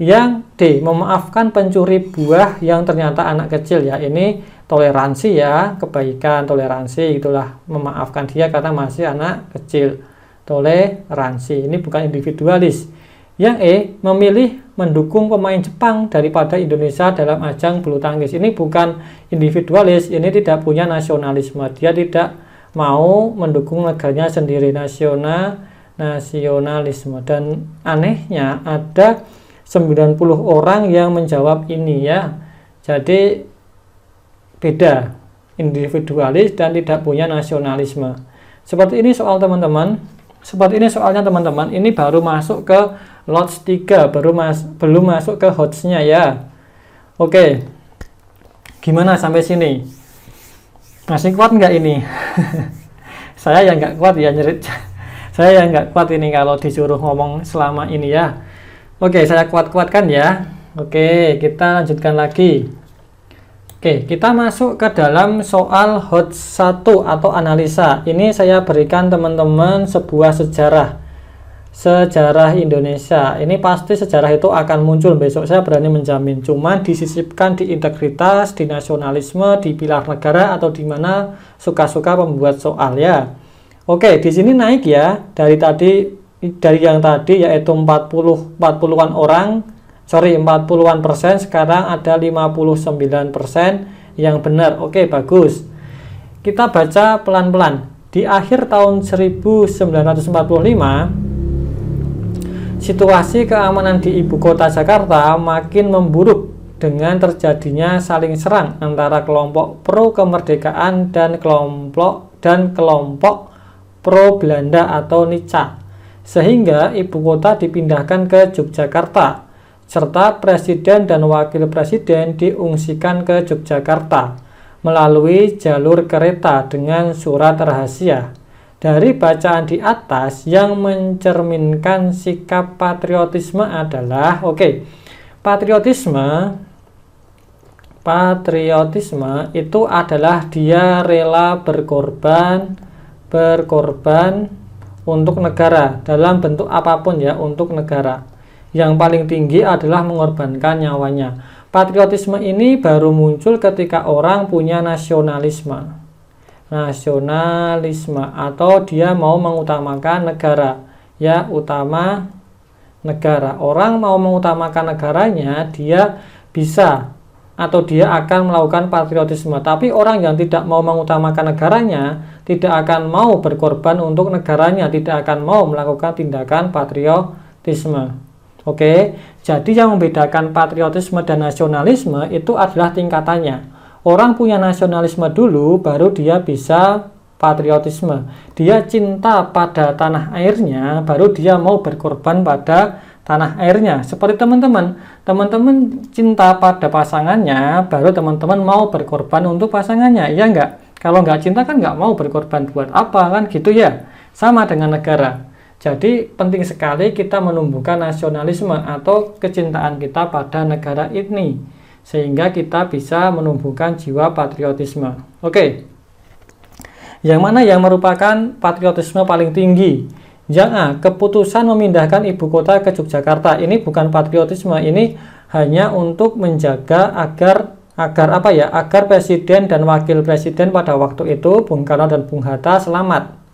Yang D, memaafkan pencuri buah yang ternyata anak kecil ya, ini toleransi ya, kebaikan, toleransi, itulah memaafkan dia karena masih anak kecil, toleransi. Ini bukan individualis. Yang E, memilih mendukung pemain Jepang daripada Indonesia dalam ajang bulu tangkis. Ini bukan individualis, ini tidak punya nasionalisme. Dia tidak mau mendukung negaranya sendiri, nasionalisme. Dan anehnya ada 90 orang yang menjawab ini ya. Jadi beda, individualis dan tidak punya nasionalisme. Seperti ini soal teman-teman. Seperti ini soalnya teman-teman. Ini baru masuk ke lots 3, belum masuk ke hotsnya ya. Oke. Gimana sampai sini? Masih kuat nggak ini? Saya yang nggak kuat ya, nyerit. Saya yang nggak kuat ini kalau disuruh ngomong selama ini ya. Oke, saya kuat-kuatkan ya. Oke, kita lanjutkan lagi. Oke, kita masuk ke dalam soal hot 1 atau analisa. Ini saya berikan teman-teman sebuah sejarah Indonesia. Ini pasti sejarah itu akan muncul besok, saya berani menjamin. Cuman disisipkan di integritas, di nasionalisme, di pilar negara, atau di mana suka-suka pembuat soal ya. Oke, di sini naik ya, dari yang tadi yaitu 40-an orang sorry 40-an%, sekarang ada 59% yang benar. Oke, bagus. Kita baca pelan-pelan. Di akhir tahun 1945, situasi keamanan di ibu kota Jakarta makin memburuk dengan terjadinya saling serang antara kelompok pro kemerdekaan dan kelompok pro Belanda atau Nica, sehingga ibu kota dipindahkan ke Yogyakarta, serta presiden dan wakil presiden diungsikan ke Yogyakarta melalui jalur kereta dengan surat rahasia. Dari bacaan di atas yang mencerminkan sikap patriotisme adalah, patriotisme itu adalah dia rela berkorban untuk negara dalam bentuk apapun ya, untuk negara. Yang paling tinggi adalah mengorbankan nyawanya. Patriotisme ini baru muncul ketika orang punya nasionalisme atau dia mau mengutamakan negara ya, utama negara. Orang mau mengutamakan negaranya, dia bisa atau dia akan melakukan patriotisme. Tapi orang yang tidak mau mengutamakan negaranya tidak akan mau berkorban untuk negaranya, tidak akan mau melakukan tindakan patriotisme. Jadi yang membedakan patriotisme dan nasionalisme itu adalah tingkatannya. Orang punya nasionalisme dulu, baru dia bisa patriotisme. Dia cinta pada tanah airnya, baru dia mau berkorban pada tanah airnya. Seperti teman-teman cinta pada pasangannya, baru teman-teman mau berkorban untuk pasangannya, ya enggak? Kalau enggak cinta kan enggak mau berkorban buat apa, kan gitu ya. Sama dengan negara. Jadi penting sekali kita menumbuhkan nasionalisme atau kecintaan kita pada negara ini, sehingga kita bisa menumbuhkan jiwa patriotisme. Yang mana yang merupakan patriotisme paling tinggi? Yang A, keputusan memindahkan ibu kota ke Yogyakarta. Ini bukan patriotisme, ini hanya untuk menjaga agar presiden dan wakil presiden pada waktu itu, Bung Karno dan Bung Hatta, selamat.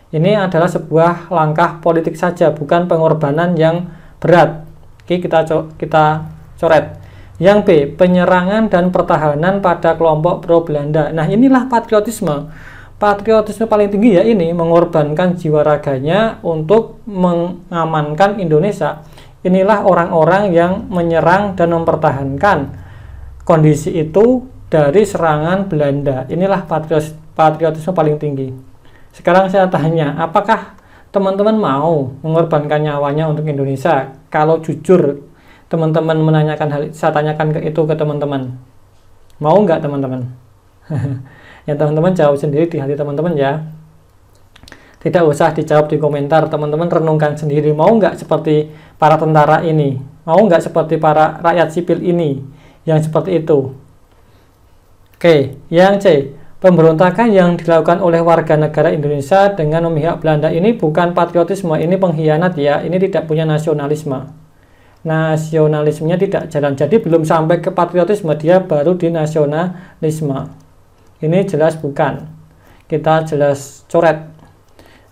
Ini adalah sebuah langkah politik saja, bukan pengorbanan yang berat. Kita coret. Yang B, penyerangan dan pertahanan pada kelompok pro Belanda. Nah, inilah patriotisme. Patriotisme paling tinggi ya ini, mengorbankan jiwa raganya untuk mengamankan Indonesia. Inilah orang-orang yang menyerang dan mempertahankan kondisi itu dari serangan Belanda. Inilah patriotisme paling tinggi. Sekarang saya tanya, apakah teman-teman mau mengorbankan nyawanya untuk Indonesia? Kalau jujur teman-teman menanyakan saya tanyakan itu ke teman-teman, mau nggak teman-teman? Ya, teman-teman jawab sendiri di hati teman-teman ya, tidak usah dijawab di komentar. Teman-teman renungkan sendiri, mau nggak seperti para tentara ini, mau nggak seperti para rakyat sipil ini yang seperti itu. Yang C, pemberontakan yang dilakukan oleh warga negara Indonesia dengan memihak Belanda ini bukan patriotisme, ini pengkhianat ya, ini tidak punya nasionalisme. Nasionalismenya tidak jalan, jadi belum sampai ke patriotisme, dia baru di nasionalisme. Ini jelas bukan, kita jelas coret.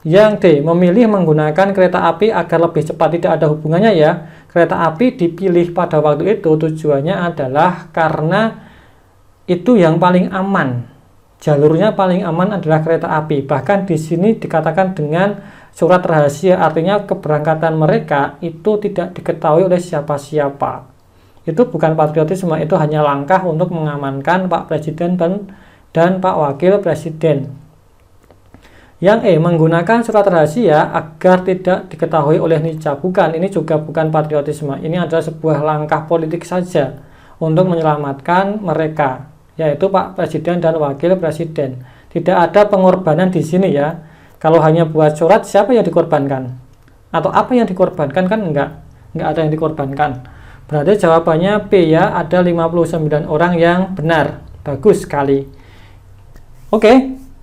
Yang D, memilih menggunakan kereta api agar lebih cepat. Tidak ada hubungannya ya. Kereta api dipilih pada waktu itu tujuannya adalah karena itu yang paling aman. Jalurnya paling aman adalah kereta api. Bahkan di sini dikatakan dengan surat rahasia, artinya keberangkatan mereka itu tidak diketahui oleh siapa-siapa. Itu bukan patriotisme, itu hanya langkah untuk mengamankan Pak Presiden dan Pak Wakil Presiden. Yang E, menggunakan surat rahasia agar tidak diketahui oleh Nica. Bukan, ini juga bukan patriotisme. Ini adalah sebuah langkah politik saja untuk menyelamatkan mereka, yaitu Pak Presiden dan Wakil Presiden. Tidak ada pengorbanan di sini ya. Kalau hanya buat surat, siapa yang dikorbankan? Atau apa yang dikorbankan? Kan enggak ada yang dikorbankan. Berarti jawabannya B ya, ada 59 orang yang benar. Bagus sekali.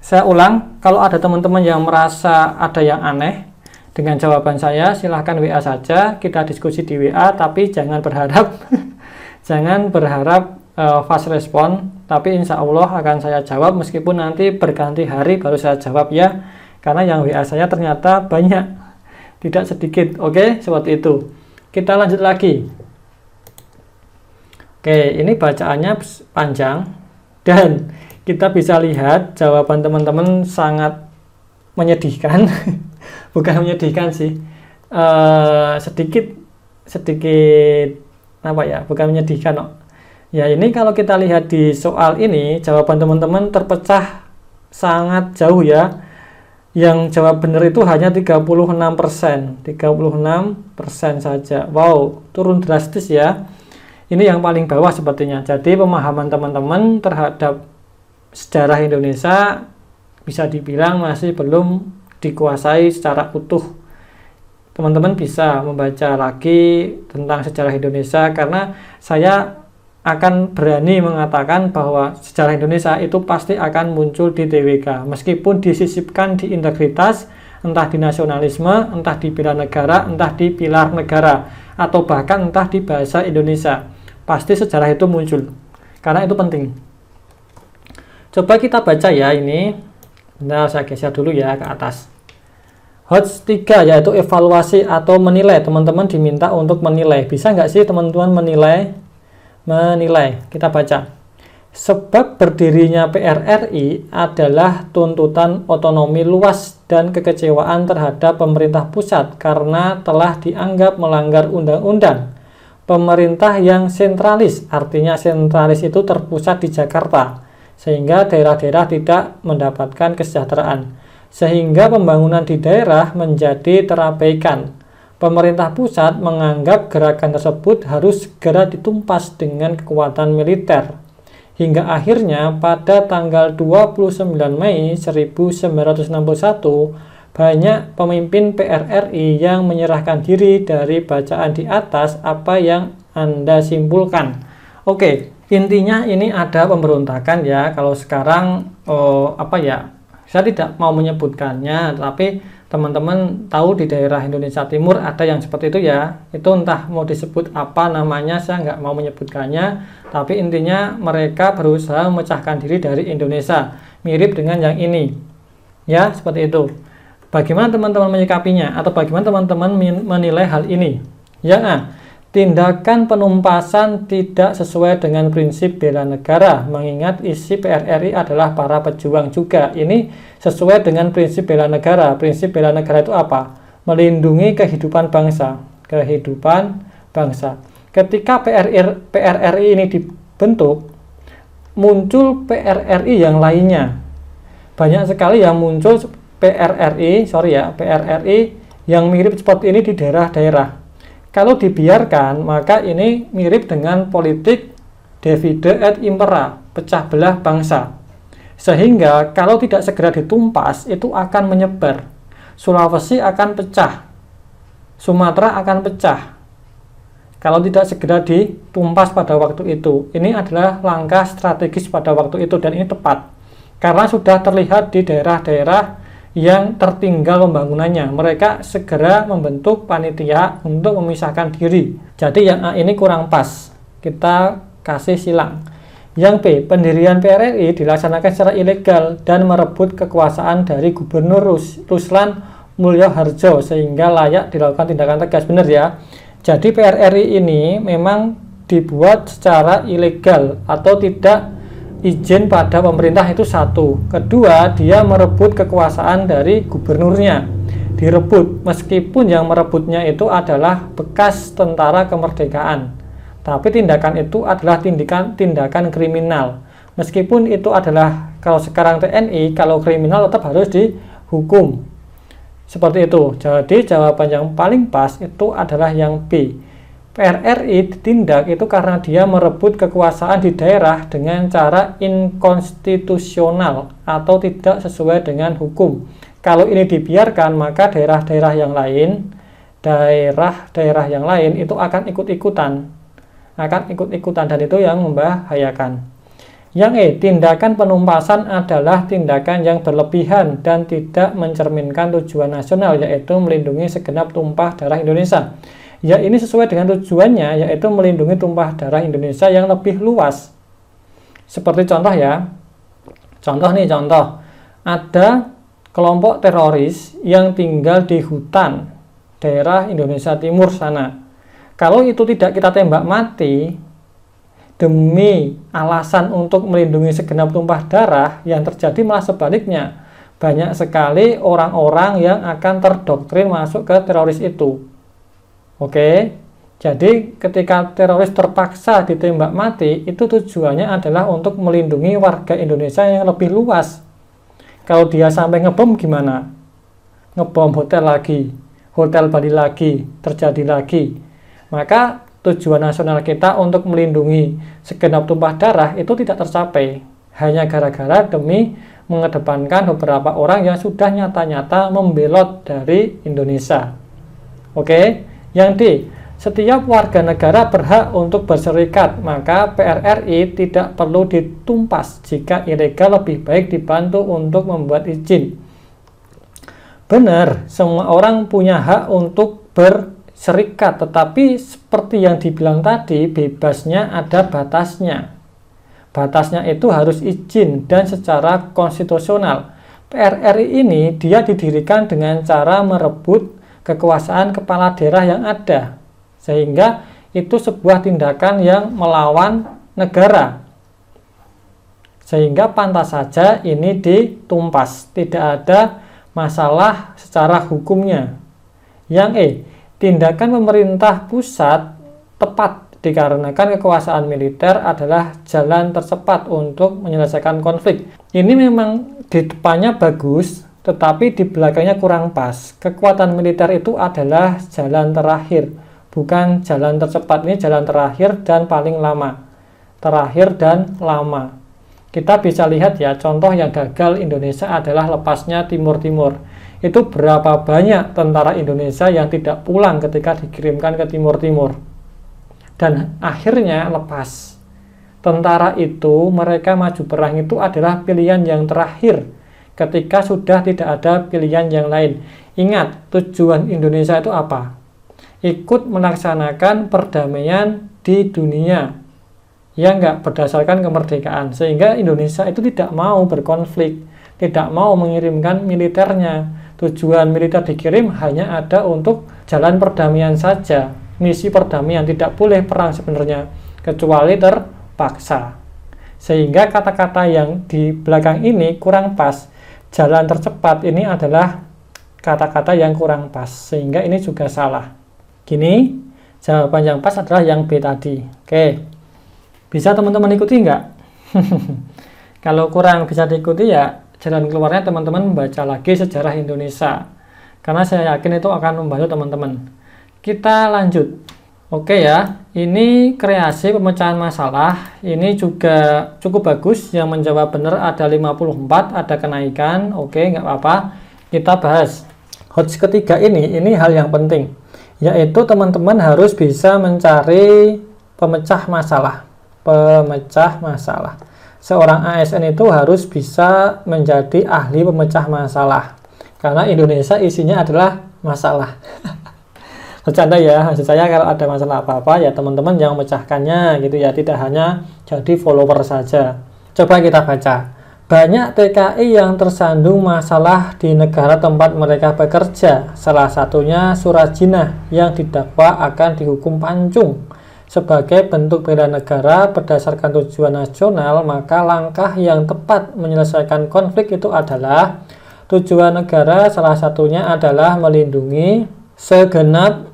Saya ulang, kalau ada teman-teman yang merasa ada yang aneh dengan jawaban saya, silahkan WA saja, kita diskusi di WA, tapi jangan berharap fast respon, tapi insya Allah akan saya jawab, meskipun nanti berganti hari baru saya jawab ya, karena yang WA saya ternyata banyak, tidak sedikit. Seperti itu. Kita lanjut lagi. Oke, ini bacaannya panjang dan kita bisa lihat jawaban teman-teman sangat menyedihkan. Bukan menyedihkan sih, sedikit apa ya, bukan menyedihkan no. Ya, ini kalau kita lihat di soal ini, jawaban teman-teman terpecah sangat jauh ya. Yang jawab benar itu hanya 36%, 36% saja. Wow, turun drastis ya. Ini yang paling bawah sepertinya. Jadi pemahaman teman-teman terhadap sejarah Indonesia bisa dibilang masih belum dikuasai secara utuh. Teman-teman bisa membaca lagi tentang sejarah Indonesia, karena saya akan berani mengatakan bahwa sejarah Indonesia itu pasti akan muncul di TWK, meskipun disisipkan di integritas, entah di nasionalisme, entah di bela negara, entah di pilar negara, atau bahkan entah di bahasa Indonesia. Pasti sejarah itu muncul, karena itu penting. Coba kita baca ya ini. Bentar, saya geser dulu ya ke atas. HOTS 3 yaitu evaluasi atau menilai. Teman-teman diminta untuk menilai. Bisa nggak sih teman-teman menilai? Menilai. Kita baca. Sebab berdirinya PRRI adalah tuntutan otonomi luas dan kekecewaan terhadap pemerintah pusat karena telah dianggap melanggar undang-undang. Pemerintah yang sentralis, artinya sentralis itu terpusat di Jakarta, sehingga daerah-daerah tidak mendapatkan kesejahteraan, sehingga pembangunan di daerah menjadi terabaikan. Pemerintah pusat menganggap gerakan tersebut harus segera ditumpas dengan kekuatan militer. Hingga akhirnya pada tanggal 29 Mei 1961, banyak pemimpin PRRI yang menyerahkan diri. Dari bacaan di atas, apa yang Anda simpulkan? Oke, intinya ini ada pemberontakan ya. Kalau sekarang apa ya, saya tidak mau menyebutkannya, tapi teman-teman tahu di daerah Indonesia Timur ada yang seperti itu ya. Itu entah mau disebut apa namanya, saya nggak mau menyebutkannya, tapi intinya mereka berusaha memecahkan diri dari Indonesia, mirip dengan yang ini ya, seperti itu. Bagaimana teman-teman menyikapinya, atau bagaimana teman-teman menilai hal ini? Yang A, tindakan penumpasan tidak sesuai dengan prinsip bela negara, mengingat isi PRRI adalah para pejuang juga. Ini sesuai dengan prinsip bela negara. Prinsip bela negara itu apa? Melindungi kehidupan bangsa. Kehidupan bangsa. Ketika PRRI ini dibentuk, muncul PRRI yang lainnya. Banyak sekali yang muncul PRRI yang mirip seperti ini di daerah-daerah. Kalau dibiarkan, maka ini mirip dengan politik divide et impera, pecah belah bangsa. Sehingga kalau tidak segera ditumpas, itu akan menyebar. Sulawesi akan pecah, Sumatera akan pecah. Kalau tidak segera ditumpas pada waktu itu, ini adalah langkah strategis pada waktu itu, dan ini tepat. Karena sudah terlihat di daerah-daerah yang tertinggal pembangunannya, mereka segera membentuk panitia untuk memisahkan diri. Jadi yang A ini kurang pas, kita kasih silang. Yang B, pendirian PRRI dilaksanakan secara ilegal dan merebut kekuasaan dari Gubernur Ruslan Mulyoharjo, sehingga layak dilakukan tindakan tegas. Benar ya. Jadi PRRI ini memang dibuat secara ilegal atau tidak izin pada pemerintah, itu satu. Kedua, dia merebut kekuasaan dari gubernurnya. Direbut, meskipun yang merebutnya itu adalah bekas tentara kemerdekaan. Tapi tindakan itu adalah tindakan kriminal. Meskipun itu adalah, kalau sekarang TNI, kalau kriminal tetap harus dihukum. Seperti itu. Jadi jawaban yang paling pas itu adalah yang B. PRRI ditindak itu karena dia merebut kekuasaan di daerah dengan cara inkonstitusional atau tidak sesuai dengan hukum. Kalau ini dibiarkan, maka daerah-daerah yang lain itu akan ikut-ikutan, dan itu yang membahayakan. Yang E, tindakan penumpasan adalah tindakan yang berlebihan dan tidak mencerminkan tujuan nasional, yaitu melindungi segenap tumpah darah Indonesia. Ya, ini sesuai dengan tujuannya, yaitu melindungi tumpah darah Indonesia yang lebih luas. Seperti contoh ya, contoh. Ada kelompok teroris yang tinggal di hutan daerah Indonesia Timur sana. Kalau itu tidak kita tembak mati, demi alasan untuk melindungi segenap tumpah darah, yang terjadi malah sebaliknya. Banyak sekali orang-orang yang akan terdoktrin masuk ke teroris itu. Oke, jadi ketika teroris terpaksa ditembak mati, itu tujuannya adalah untuk melindungi warga Indonesia yang lebih luas. Kalau dia sampai ngebom gimana? Ngebom hotel lagi, hotel Bali lagi, terjadi lagi. Maka tujuan nasional kita untuk melindungi segenap tumpah darah itu tidak tercapai. Hanya gara-gara demi mengedepankan beberapa orang yang sudah nyata-nyata membelot dari Indonesia. Oke, yang D, setiap warga negara berhak untuk berserikat, maka PRRI tidak perlu ditumpas. Jika ilegal lebih baik dibantu untuk membuat izin. Benar, semua orang punya hak untuk berserikat, tetapi seperti yang dibilang tadi, bebasnya ada batasnya. Batasnya itu harus izin dan secara konstitusional. PRRI ini dia didirikan dengan cara merebut kekuasaan kepala daerah yang ada, sehingga itu sebuah tindakan yang melawan negara, sehingga pantas saja ini ditumpas, tidak ada masalah secara hukumnya. Yang E, tindakan pemerintah pusat tepat dikarenakan kekuasaan militer adalah jalan tercepat untuk menyelesaikan konflik. Ini memang di depannya bagus, tetapi di belakangnya kurang pas. Kekuatan militer itu adalah jalan terakhir, bukan jalan tercepat. Ini jalan terakhir dan paling lama. Terakhir dan lama. Kita bisa lihat ya, contoh yang gagal Indonesia adalah lepasnya Timur Timur. Itu berapa banyak tentara Indonesia yang tidak pulang ketika dikirimkan ke Timur Timur. Dan akhirnya lepas. Tentara itu, mereka maju perang itu adalah pilihan yang terakhir ketika sudah tidak ada pilihan yang lain. Ingat, tujuan Indonesia itu apa? Ikut melaksanakan perdamaian di dunia yang enggak berdasarkan kemerdekaan, sehingga Indonesia itu tidak mau berkonflik, tidak mau mengirimkan militernya. Tujuan militer dikirim hanya ada untuk jalan perdamaian saja. Misi perdamaian, tidak boleh perang sebenarnya kecuali terpaksa. Sehingga kata-kata yang di belakang ini kurang pas. Jalan tercepat ini adalah kata-kata yang kurang pas, sehingga ini juga salah. Gini, jawaban yang pas adalah yang B tadi. Oke, bisa teman-teman ikuti nggak? Kalau kurang bisa diikuti ya jalan keluarnya teman-teman membaca lagi sejarah Indonesia, karena saya yakin itu akan membantu teman-teman. Kita lanjut. Oke ya, ini kreasi pemecahan masalah. Ini juga cukup bagus. Yang menjawab benar ada 54, ada kenaikan. Oke, nggak apa-apa. Kita bahas. Hots ketiga ini hal yang penting. Yaitu teman-teman harus bisa mencari pemecah masalah. Pemecah masalah. Seorang ASN itu harus bisa menjadi ahli pemecah masalah. Karena Indonesia isinya adalah masalah. Bercanda ya, maksud saya kalau ada masalah apa-apa ya teman-teman yang memecahkannya gitu ya, tidak hanya jadi follower saja. Coba kita baca. Banyak TKI yang tersandung masalah di negara tempat mereka bekerja. Salah satunya Surajinah yang didakwa akan dihukum pancung. Sebagai bentuk bela negara berdasarkan tujuan nasional, maka langkah yang tepat menyelesaikan konflik itu adalah tujuan negara, salah satunya adalah melindungi segenap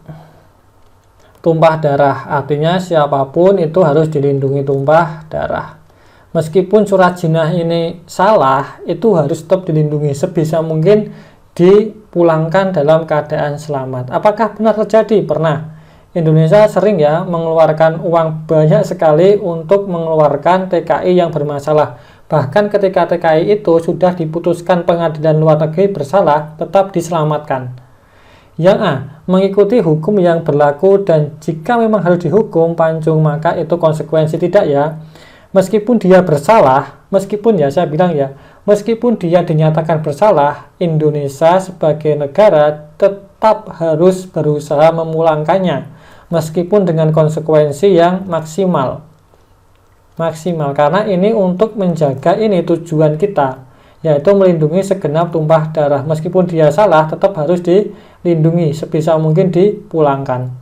tumpah darah. Artinya siapapun itu harus dilindungi tumpah darah. Meskipun Surajinah ini salah, itu harus tetap dilindungi, sebisa mungkin dipulangkan dalam keadaan selamat. Apakah benar terjadi? Pernah. Indonesia sering ya mengeluarkan uang banyak sekali untuk mengeluarkan TKI yang bermasalah. Bahkan ketika TKI itu sudah diputuskan pengadilan luar negeri bersalah, tetap diselamatkan. Yang A, mengikuti hukum yang berlaku, dan jika memang harus dihukum pancung maka itu konsekuensi. Tidak ya, meskipun dia bersalah, meskipun ya saya bilang ya, meskipun dia dinyatakan bersalah, Indonesia sebagai negara tetap harus berusaha memulangkannya, meskipun dengan konsekuensi yang maksimal, karena ini untuk menjaga ini tujuan kita, yaitu melindungi segenap tumpah darah. Meskipun dia salah, tetap harus dilindungi, sebisa mungkin dipulangkan.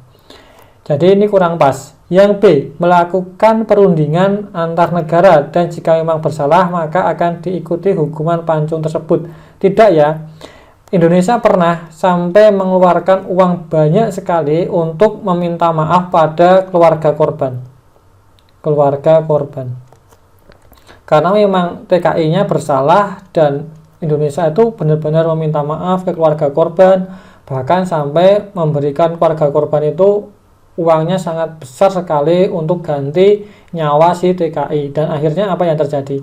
Jadi ini kurang pas. Yang B, melakukan perundingan antar negara dan jika memang bersalah maka akan diikuti hukuman pancung tersebut. Tidak ya, Indonesia pernah sampai mengeluarkan uang banyak sekali untuk meminta maaf pada keluarga korban. Karena memang TKI-nya bersalah dan Indonesia itu benar-benar meminta maaf ke keluarga korban, bahkan sampai memberikan keluarga korban itu uangnya sangat besar sekali untuk ganti nyawa si TKI. Dan akhirnya apa yang terjadi?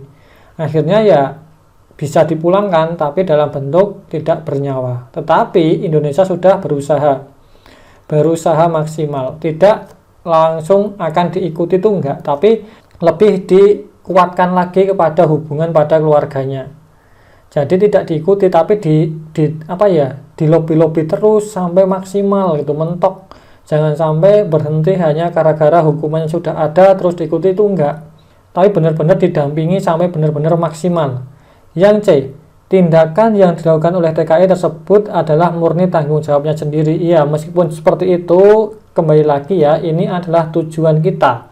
Akhirnya ya bisa dipulangkan tapi dalam bentuk tidak bernyawa. Tetapi Indonesia sudah berusaha maksimal, tidak langsung akan diikuti itu enggak, tapi lebih dikuatkan lagi kepada hubungan pada keluarganya. Jadi tidak diikuti tapi di lobby terus sampai maksimal gitu, mentok. Jangan sampai berhenti hanya gara-gara hukuman yang sudah ada terus diikuti, itu enggak. Tapi benar-benar didampingi sampai benar-benar maksimal. Yang C, tindakan yang dilakukan oleh TKI tersebut adalah murni tanggung jawabnya sendiri. Iya, meskipun seperti itu, kembali lagi ya, ini adalah tujuan kita.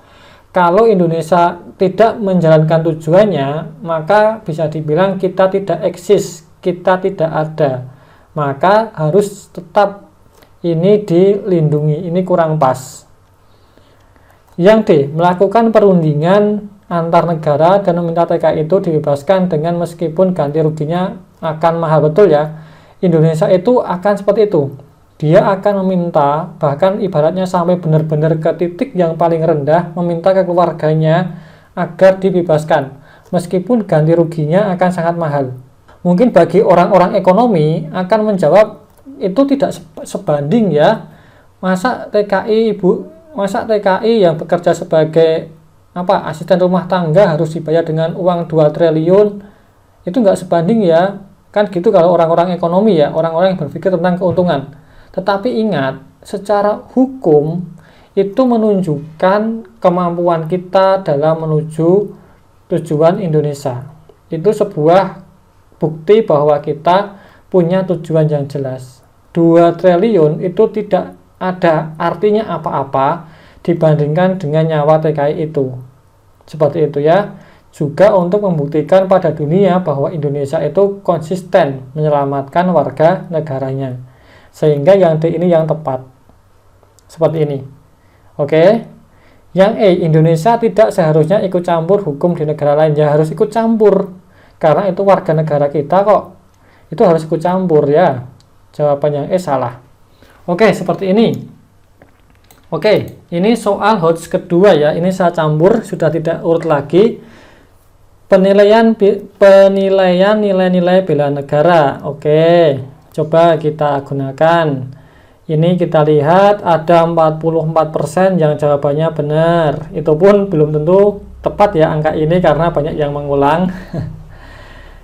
Kalau Indonesia tidak menjalankan tujuannya, maka bisa dibilang kita tidak eksis, kita tidak ada. Maka harus tetap ini dilindungi, ini kurang pas. Yang D, melakukan perundingan antar negara dan meminta TKI itu dibebaskan dengan meskipun ganti ruginya akan mahal. Betul ya, Indonesia itu akan seperti itu. Dia akan meminta, bahkan ibaratnya sampai benar-benar ke titik yang paling rendah, meminta ke keluarganya agar dibebaskan, meskipun ganti ruginya akan sangat mahal. Mungkin bagi orang-orang ekonomi akan menjawab, itu tidak sebanding ya. Masa TKI yang bekerja sebagai asisten rumah tangga harus dibayar dengan uang 2 triliun, itu nggak sebanding ya. Kan gitu kalau orang-orang ekonomi ya, orang-orang yang berpikir tentang keuntungan. Tetapi ingat, secara hukum itu menunjukkan kemampuan kita dalam menuju tujuan Indonesia. Itu sebuah bukti bahwa kita punya tujuan yang jelas. 2 triliun itu tidak ada artinya apa-apa dibandingkan dengan nyawa TKI itu. Seperti itu ya. Juga untuk membuktikan pada dunia bahwa Indonesia itu konsisten menyelamatkan warga negaranya. Sehingga yang D ini yang tepat. Seperti ini. Oke. Yang E, Indonesia tidak seharusnya ikut campur hukum di negara lain. Ya harus ikut campur. Karena itu warga negara kita kok. Itu harus ikut campur ya. Jawaban yang E salah. Oke, seperti ini. Oke, ini soal HOTS kedua ya. Ini saya campur, sudah tidak urut lagi. Penilaian nilai-nilai bela negara. Oke, coba kita gunakan. Ini kita lihat ada 44% yang jawabannya benar. Itu pun belum tentu tepat ya angka ini karena banyak yang mengulang.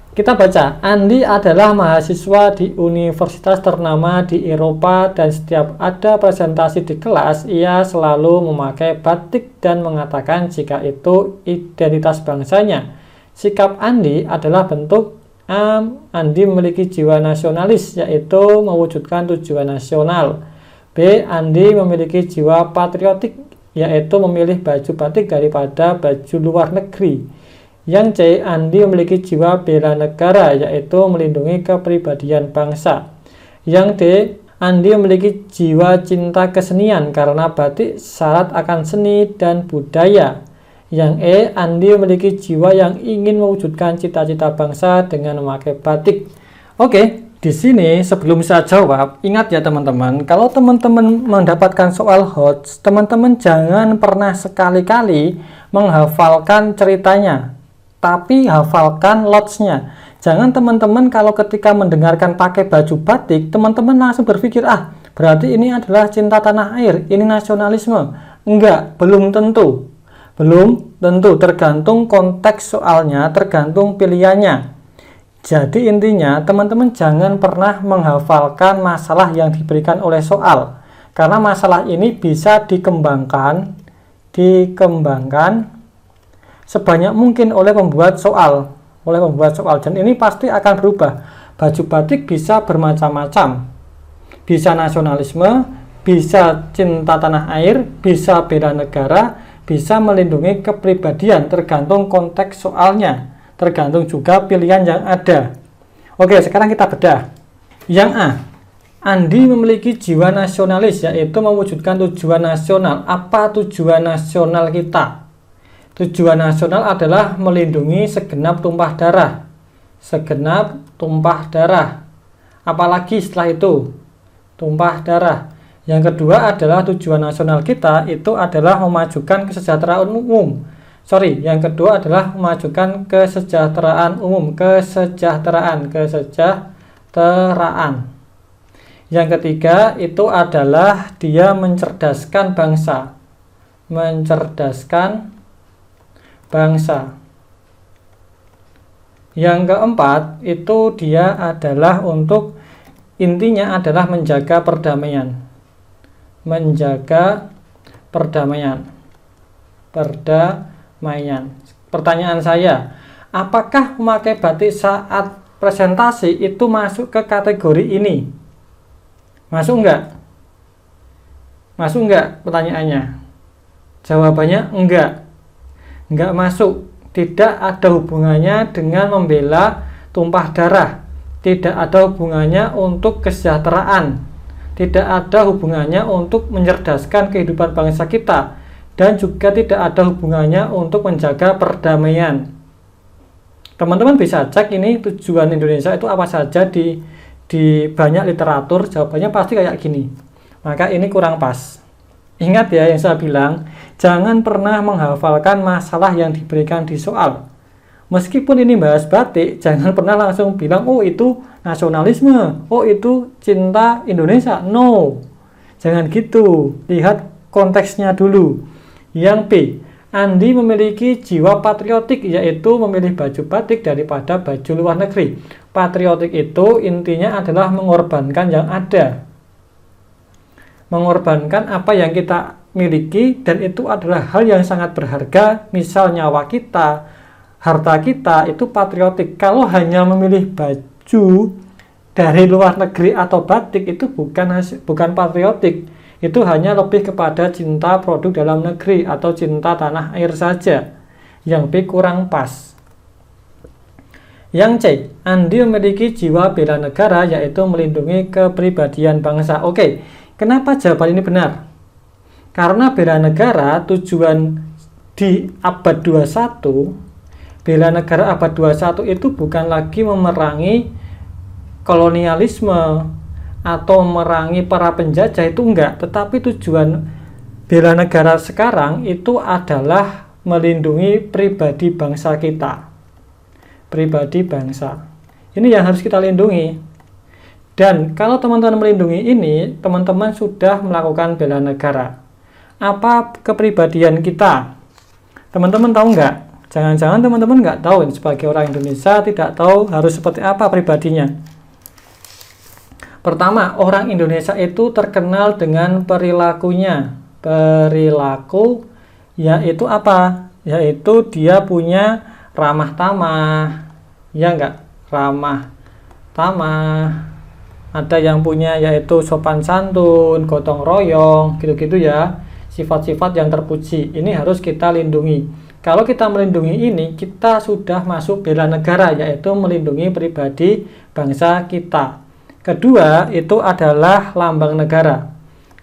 Kita baca, Andi adalah mahasiswa di universitas ternama di Eropa dan setiap ada presentasi di kelas, ia selalu memakai batik dan mengatakan jika itu identitas bangsanya. Sikap Andi adalah bentuk A. Andi memiliki jiwa nasionalis, yaitu mewujudkan tujuan nasional. B. Andi memiliki jiwa patriotik, yaitu memilih baju batik daripada baju luar negeri. Yang C. Andi memiliki jiwa bela negara, yaitu melindungi kepribadian bangsa. Yang D. Andi memiliki jiwa cinta kesenian karena batik syarat akan seni dan budaya. Yang E. Andi memiliki jiwa yang ingin mewujudkan cita-cita bangsa dengan memakai batik. Oke, di sini sebelum saya jawab, ingat ya teman-teman, kalau teman-teman mendapatkan soal HOTS, teman-teman jangan pernah sekali-kali menghafalkan ceritanya, tapi hafalkan lots-nya. Jangan teman-teman kalau ketika mendengarkan pakai baju batik, teman-teman langsung berpikir, berarti ini adalah cinta tanah air, ini nasionalisme. Enggak, belum tentu. Belum tentu, tergantung konteks soalnya, tergantung pilihannya. Jadi intinya, teman-teman jangan pernah menghafalkan masalah yang diberikan oleh soal. Karena masalah ini bisa dikembangkan sebanyak mungkin oleh pembuat soal. Dan ini pasti akan berubah. Baju batik bisa bermacam-macam. Bisa nasionalisme, bisa cinta tanah air, bisa bela negara, bisa melindungi kepribadian, tergantung konteks soalnya, tergantung juga pilihan yang ada. Oke, sekarang kita bedah. Yang A, Andi memiliki jiwa nasionalis, yaitu mewujudkan tujuan nasional. Apa tujuan nasional kita? Tujuan nasional adalah melindungi segenap tumpah darah. Segenap tumpah darah. Apalagi setelah itu? Tumpah darah. Yang kedua adalah tujuan nasional kita itu adalah memajukan kesejahteraan umum. Yang kedua adalah memajukan kesejahteraan umum. Kesejahteraan. Yang ketiga itu adalah dia mencerdaskan bangsa. Mencerdaskan bangsa. Yang keempat itu dia adalah intinya adalah menjaga perdamaian. Menjaga perdamaian. Pertanyaan saya, apakah memakai batik saat presentasi itu masuk ke kategori ini? Masuk enggak? Masuk enggak pertanyaannya? Jawabannya enggak. Enggak masuk. Tidak ada hubungannya dengan membela tumpah darah. Tidak ada hubungannya untuk kesejahteraan. Tidak ada hubungannya untuk mencerdaskan kehidupan bangsa kita. Dan juga tidak ada hubungannya untuk menjaga perdamaian. Teman-teman bisa cek ini tujuan Indonesia itu apa saja di banyak literatur. Jawabannya pasti kayak gini. Maka ini kurang pas. Ingat ya yang saya bilang, jangan pernah menghafalkan masalah yang diberikan di soal. Meskipun ini bahas batik, jangan pernah langsung bilang, oh itu nasionalisme, oh itu cinta Indonesia. No, jangan gitu. Lihat konteksnya dulu. Yang B, Andi memiliki jiwa patriotik, yaitu memilih baju batik daripada baju luar negeri. Patriotik itu intinya adalah mengorbankan yang ada. Mengorbankan apa yang kita miliki, dan itu adalah hal yang sangat berharga. Misal nyawa kita, harta kita, itu patriotik. Kalau hanya memilih baju dari luar negeri atau batik, itu bukan patriotik. Itu hanya lebih kepada cinta produk dalam negeri atau cinta tanah air saja. Yang B kurang pas. Yang C, Andi memiliki jiwa bela negara, yaitu melindungi kepribadian bangsa. Oke. Kenapa jawaban ini benar? Karena bela negara tujuan di abad 21, bela negara abad 21 itu bukan lagi memerangi kolonialisme atau memerangi para penjajah, itu enggak. Tetapi tujuan bela negara sekarang itu adalah melindungi pribadi bangsa kita. Pribadi bangsa. Ini yang harus kita lindungi. Dan kalau teman-teman melindungi ini, teman-teman sudah melakukan bela negara. Apa kepribadian kita? Teman-teman tahu nggak? Jangan-jangan teman-teman nggak tahu, sebagai orang Indonesia tidak tahu harus seperti apa pribadinya. Pertama, orang Indonesia itu terkenal dengan perilakunya. Perilaku yaitu apa? Yaitu dia punya ramah tamah. Ya nggak? Ramah tamah. Ada yang punya yaitu sopan santun, gotong royong, gitu-gitu ya. Sifat-sifat yang terpuji. Ini harus kita lindungi. Kalau kita melindungi ini, kita sudah masuk bela negara, yaitu melindungi pribadi bangsa kita. Kedua, itu adalah lambang negara.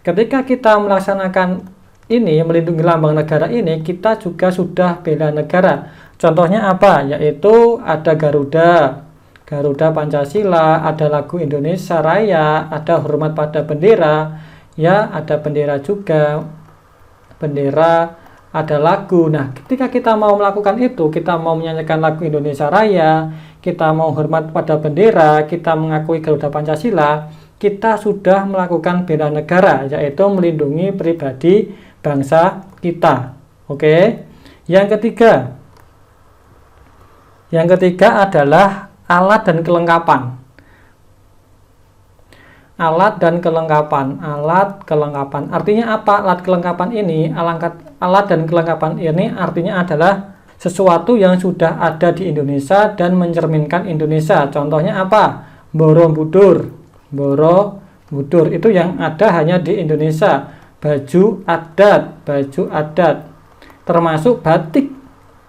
Ketika kita melaksanakan ini, melindungi lambang negara ini, kita juga sudah bela negara. Contohnya apa? Yaitu ada Garuda Pancasila, ada lagu Indonesia Raya, ada hormat pada bendera, ya, ada bendera juga, bendera, ada lagu. Nah, ketika kita mau melakukan itu, kita mau menyanyikan lagu Indonesia Raya, kita mau hormat pada bendera, kita mengakui Garuda Pancasila, kita sudah melakukan bela negara, yaitu melindungi pribadi bangsa kita. Oke. Yang ketiga adalah alat dan kelengkapan. Alat dan kelengkapan. Artinya apa alat kelengkapan ini? Alat dan kelengkapan ini artinya adalah sesuatu yang sudah ada di Indonesia dan mencerminkan Indonesia. Contohnya apa? Borobudur. Budur itu yang ada hanya di Indonesia. Baju adat, termasuk batik.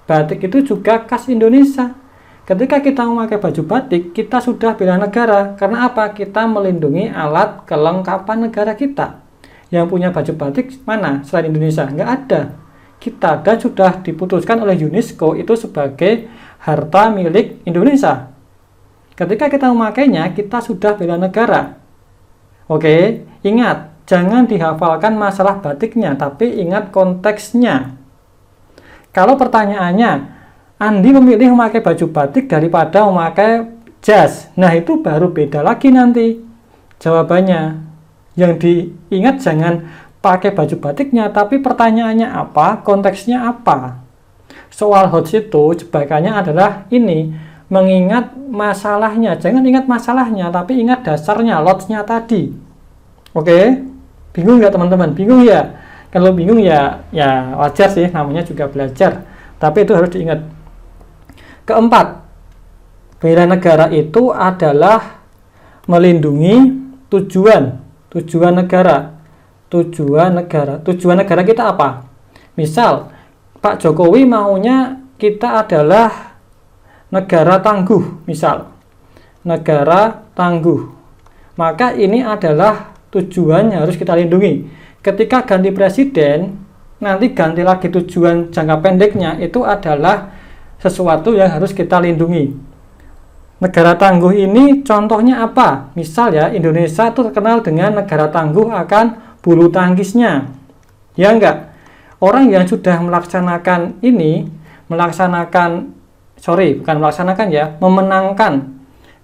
Batik itu juga khas Indonesia. Ketika kita memakai baju batik, kita sudah bela negara. Karena apa? Kita melindungi alat kelengkapan negara kita. Yang punya baju batik mana selain Indonesia? Nggak ada. Kita dan sudah diputuskan oleh UNESCO itu sebagai harta milik Indonesia. Ketika kita memakainya, kita sudah bela negara. Oke, ingat, jangan dihafalkan masalah batiknya, tapi ingat konteksnya. Kalau pertanyaannya, Andi memilih memakai baju batik daripada memakai jas. Nah, itu baru beda lagi nanti jawabannya. Yang diingat jangan pakai baju batiknya, tapi pertanyaannya apa, konteksnya apa. Soal HOTS itu jebakannya adalah ini, mengingat masalahnya. Jangan ingat masalahnya, tapi ingat dasarnya, lotsnya tadi. Oke? Bingung nggak teman-teman? Bingung ya? Kalau bingung ya wajar sih, namanya juga belajar. Tapi itu harus diingat. Keempat, bela negara itu adalah melindungi tujuan negara. Tujuan negara kita apa? Misal, Pak Jokowi maunya kita adalah negara tangguh, misal. Negara tangguh. Maka ini adalah tujuan yang harus kita lindungi. Ketika ganti presiden, nanti ganti lagi tujuan jangka pendeknya, itu adalah sesuatu yang harus kita lindungi. Negara tangguh ini contohnya apa? Misal ya, Indonesia itu terkenal dengan negara tangguh akan bulu tangkisnya. Ya enggak? Orang yang sudah memenangkan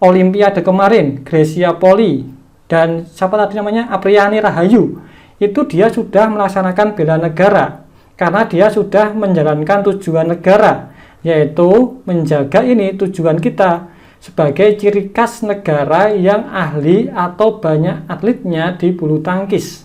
Olimpiade kemarin, Grecia Poli dan siapa tadi namanya, Apriani Rahayu, itu dia sudah melaksanakan bela negara karena dia sudah menjalankan tujuan negara, yaitu menjaga ini tujuan kita sebagai ciri khas negara yang ahli atau banyak atletnya di bulu tangkis.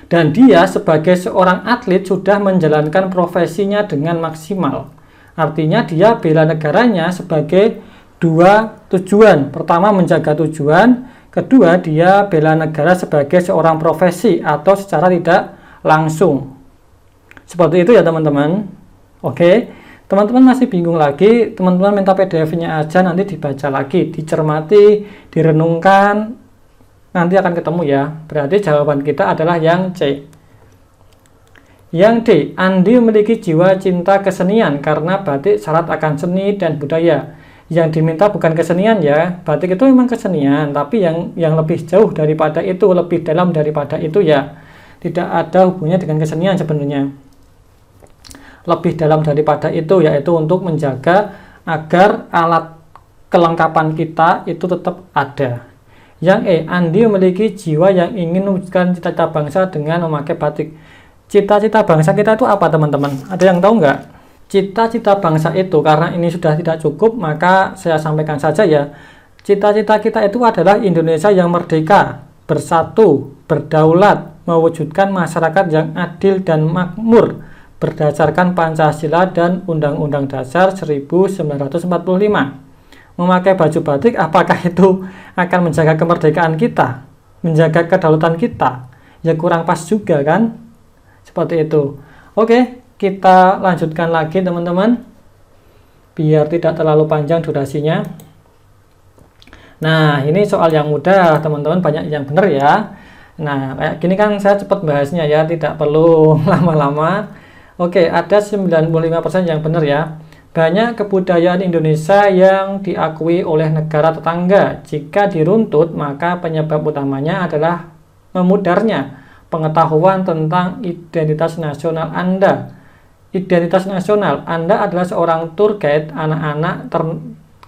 Dan dia sebagai seorang atlet sudah menjalankan profesinya dengan maksimal. Artinya dia bela negaranya sebagai dua tujuan. Pertama, menjaga tujuan. Kedua, dia bela negara sebagai seorang profesi atau secara tidak langsung. Seperti itu ya teman-teman. Oke, teman-teman masih bingung lagi, teman-teman minta PDF-nya aja, nanti dibaca lagi, dicermati, direnungkan, nanti akan ketemu ya. Berarti jawaban kita adalah yang C. Yang D, Andi memiliki jiwa cinta kesenian karena batik syarat akan seni dan budaya. Yang diminta bukan kesenian ya, batik itu memang kesenian, tapi yang lebih jauh daripada itu, lebih dalam daripada itu ya, tidak ada hubungannya dengan kesenian sebenarnya. Lebih dalam daripada itu, yaitu untuk menjaga agar alat kelengkapan kita itu tetap ada. Yang E, Andi memiliki jiwa yang ingin mewujudkan cita-cita bangsa dengan memakai batik. Cita-cita bangsa kita itu apa teman-teman? Ada yang tahu nggak? Cita-cita bangsa itu, karena ini sudah tidak cukup, maka saya sampaikan saja ya. Cita-cita kita itu adalah Indonesia yang merdeka, bersatu, berdaulat, mewujudkan masyarakat yang adil dan makmur, berdasarkan Pancasila dan Undang-Undang Dasar 1945. Memakai baju batik, apakah itu akan menjaga kemerdekaan kita? Menjaga kedaulatan kita? Ya kurang pas juga kan? Seperti itu. Oke. Kita lanjutkan lagi teman-teman, biar tidak terlalu panjang durasinya. Nah, ini soal yang mudah teman-teman, banyak yang benar ya. Nah, kayak gini kan saya cepat bahasnya ya, tidak perlu lama-lama. Oke, ada 95% yang benar ya. Banyak kebudayaan Indonesia yang diakui oleh negara tetangga. Jika diruntut, maka penyebab utamanya adalah memudarnya pengetahuan tentang identitas nasional Anda. Identitas nasional Anda adalah seorang tour guide anak-anak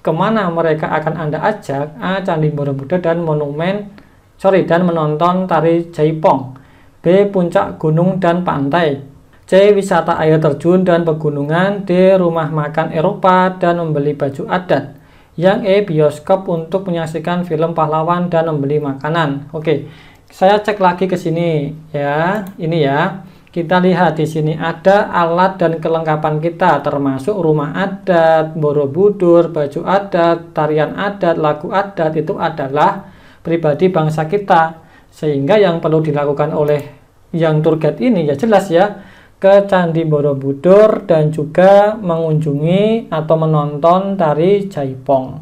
kemana mereka akan Anda ajak. A. Candi Borobudur dan dan menonton tari Jaipong. B. Puncak gunung dan pantai. C. Wisata air terjun dan pegunungan. D. Rumah makan Eropa dan membeli baju adat. Yang E. Bioskop untuk menyaksikan film pahlawan dan membeli makanan. Oke, saya cek lagi ke sini ya. Ini ya. Kita lihat di sini ada alat dan kelengkapan kita, termasuk rumah adat, Borobudur, baju adat, tarian adat, lagu adat, itu adalah pribadi bangsa kita. Sehingga yang perlu dilakukan oleh yang tour guide ini ya jelas ya, ke Candi Borobudur dan juga mengunjungi atau menonton tari Jaipong.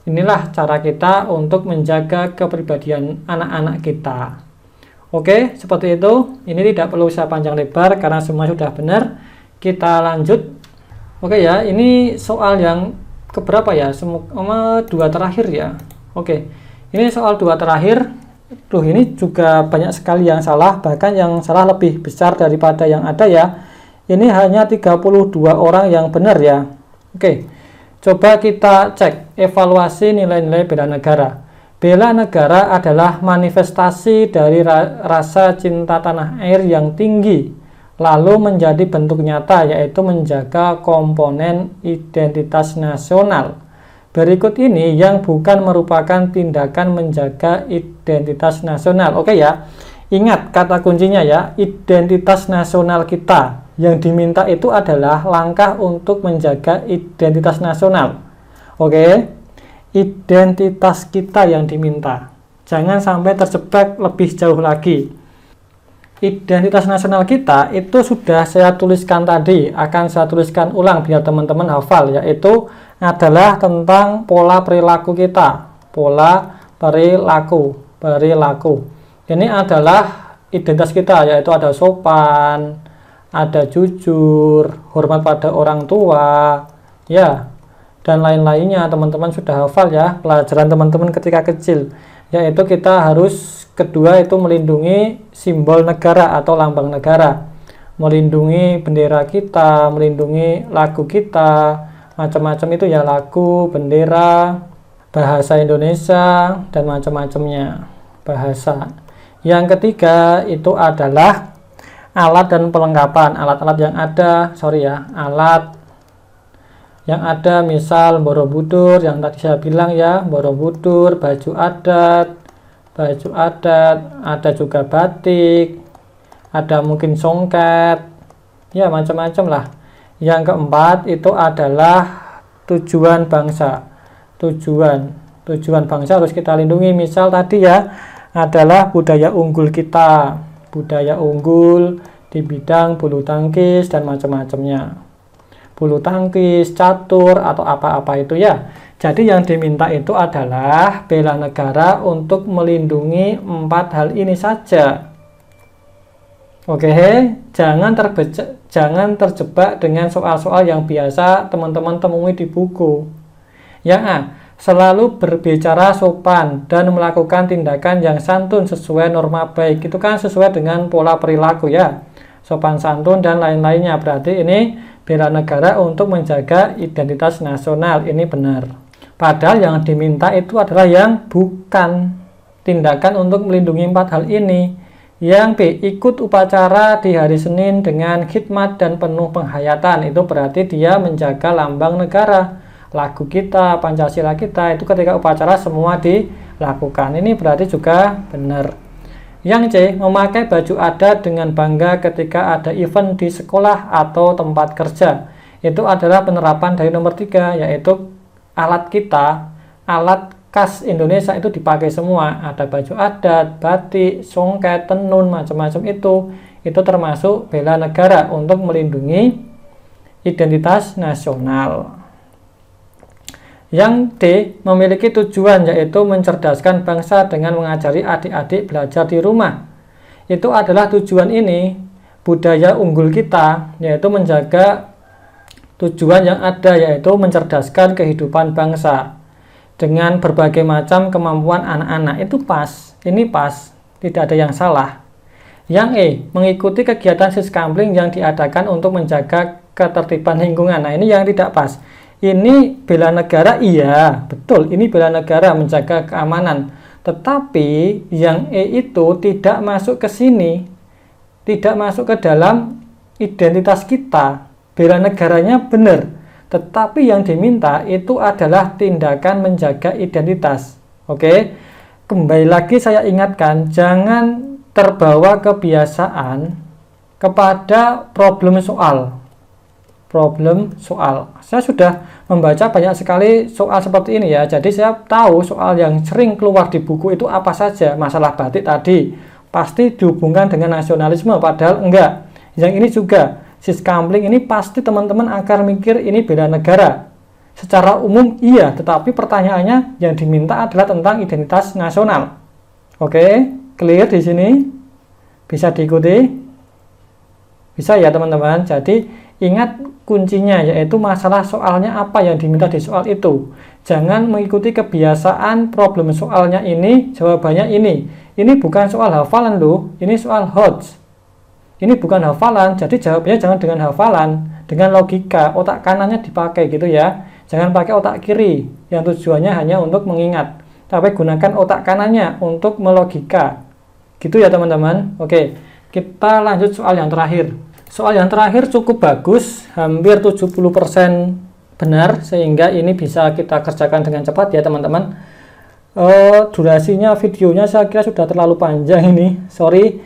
Inilah cara kita untuk menjaga kepribadian anak-anak kita. Oke, seperti itu. Ini tidak perlu saya panjang lebar karena semua sudah benar. Kita lanjut. Oke ya, ini soal yang keberapa ya? Dua terakhir ya. Oke, ini soal dua terakhir. Ini juga banyak sekali yang salah, bahkan yang salah lebih besar daripada yang ada ya. Ini hanya 32 orang yang benar ya. Oke, coba kita cek evaluasi nilai-nilai bela negara. Bela negara adalah manifestasi dari rasa cinta tanah air yang tinggi, lalu menjadi bentuk nyata, yaitu menjaga komponen identitas nasional. Berikut ini yang bukan merupakan tindakan menjaga identitas nasional. Oke ya, ingat kata kuncinya ya, identitas nasional kita. Yang diminta itu adalah langkah untuk menjaga identitas nasional. Oke. Identitas kita yang diminta. Jangan sampai terjebak lebih jauh lagi. Identitas nasional kita itu sudah saya tuliskan tadi, akan saya tuliskan ulang biar teman-teman hafal, yaitu adalah tentang pola perilaku kita. Pola perilaku. Ini adalah identitas kita, yaitu ada sopan, ada jujur, hormat pada orang tua, ya, dan lain-lainnya. Teman-teman sudah hafal ya pelajaran teman-teman ketika kecil, yaitu kita harus kedua itu melindungi simbol negara atau lambang negara, melindungi bendera kita, melindungi lagu kita, macam-macam itu ya, lagu, bendera, bahasa Indonesia dan macam-macamnya bahasa. Yang ketiga itu adalah alat dan perlengkapan, alat-alat yang ada, alat yang ada, misal Borobudur yang tadi saya bilang ya, Borobudur, baju adat, ada juga batik, ada mungkin songket, ya macam-macam lah. Yang keempat itu adalah tujuan bangsa. Tujuan bangsa harus kita lindungi, misal tadi ya adalah budaya unggul kita, budaya unggul di bidang bulu tangkis dan macam-macamnya. Bulu tangkis, catur, atau apa-apa itu ya. Jadi yang diminta itu adalah bela negara untuk melindungi 4 hal ini saja. Oke, jangan terjebak dengan soal-soal yang biasa teman-teman temui di buku. Yang A, selalu berbicara sopan dan melakukan tindakan yang santun sesuai norma baik. Itu kan sesuai dengan pola perilaku ya. Sopan santun dan lain-lainnya. Berarti ini bela negara untuk menjaga identitas nasional, ini benar. Padahal yang diminta itu adalah yang bukan, tindakan untuk melindungi 4 hal ini. Yang B, ikut upacara di hari Senin dengan khidmat dan penuh penghayatan. Itu berarti dia menjaga lambang negara, lagu kita, Pancasila kita, itu ketika upacara semua dilakukan. Ini berarti juga benar. Yang C, memakai baju adat dengan bangga ketika ada event di sekolah atau tempat kerja. Itu adalah penerapan dari nomor 3, yaitu alat kita, alat khas Indonesia itu dipakai semua. Ada baju adat, batik, songket, tenun, macam-macam itu termasuk bela negara untuk melindungi identitas nasional. Yang D, memiliki tujuan, yaitu mencerdaskan bangsa dengan mengajari adik-adik belajar di rumah. Itu adalah tujuan ini, budaya unggul kita, yaitu menjaga tujuan yang ada, yaitu mencerdaskan kehidupan bangsa dengan berbagai macam kemampuan anak-anak. Itu pas, ini pas, tidak ada yang salah. Yang E, mengikuti kegiatan siskampling yang diadakan untuk menjaga ketertiban lingkungan. Nah, ini yang tidak pas. Ini bela negara, iya, betul, ini bela negara menjaga keamanan. Tetapi yang E itu tidak masuk ke sini, tidak masuk ke dalam identitas kita. Bela negaranya benar, tetapi yang diminta itu adalah tindakan menjaga identitas. Oke, kembali lagi saya ingatkan, jangan terbawa kebiasaan kepada problem soal. problem soal. Saya sudah membaca banyak sekali soal seperti ini ya, jadi saya tahu soal yang sering keluar di buku itu apa saja. Masalah batik tadi pasti dihubungkan dengan nasionalisme, padahal enggak. Yang ini juga Siskampling ini pasti teman-teman akan mikir ini bela negara. Secara umum iya, tetapi pertanyaannya yang diminta adalah tentang identitas nasional. Oke, clear di sini? Bisa diikuti? Bisa ya teman-teman. Jadi ingat kuncinya, yaitu masalah soalnya apa yang diminta di soal itu. Jangan mengikuti kebiasaan problem soalnya ini, jawabannya ini. Ini bukan soal hafalan loh, ini soal HOTS. Ini bukan hafalan, jadi jawabnya jangan dengan hafalan, dengan logika, otak kanannya dipakai gitu ya. Jangan pakai otak kiri, yang tujuannya hanya untuk mengingat. Tapi gunakan otak kanannya untuk melogika. Gitu ya teman-teman. Oke, kita lanjut soal yang terakhir. Soal yang terakhir cukup bagus, hampir 70% benar, sehingga ini bisa kita kerjakan dengan cepat ya teman-teman. Durasinya videonya saya kira sudah terlalu panjang ini, sorry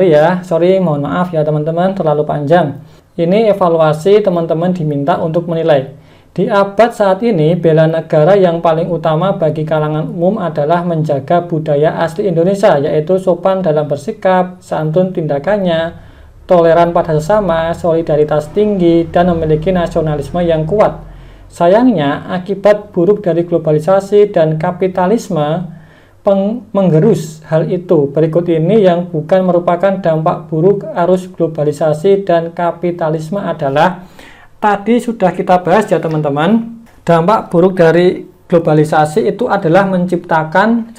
ya, mohon maaf ya teman-teman, terlalu panjang. Ini evaluasi teman-teman diminta untuk menilai. Di abad saat ini, bela negara yang paling utama bagi kalangan umum adalah menjaga budaya asli Indonesia, yaitu sopan dalam bersikap, santun tindakannya, toleran pada sesama, solidaritas tinggi, dan memiliki nasionalisme yang kuat. Sayangnya, akibat buruk dari globalisasi dan kapitalisme menggerus hal itu. Berikut ini yang bukan merupakan dampak buruk arus globalisasi dan kapitalisme adalah, tadi sudah kita bahas ya teman-teman, dampak buruk dari globalisasi itu adalah menciptakan,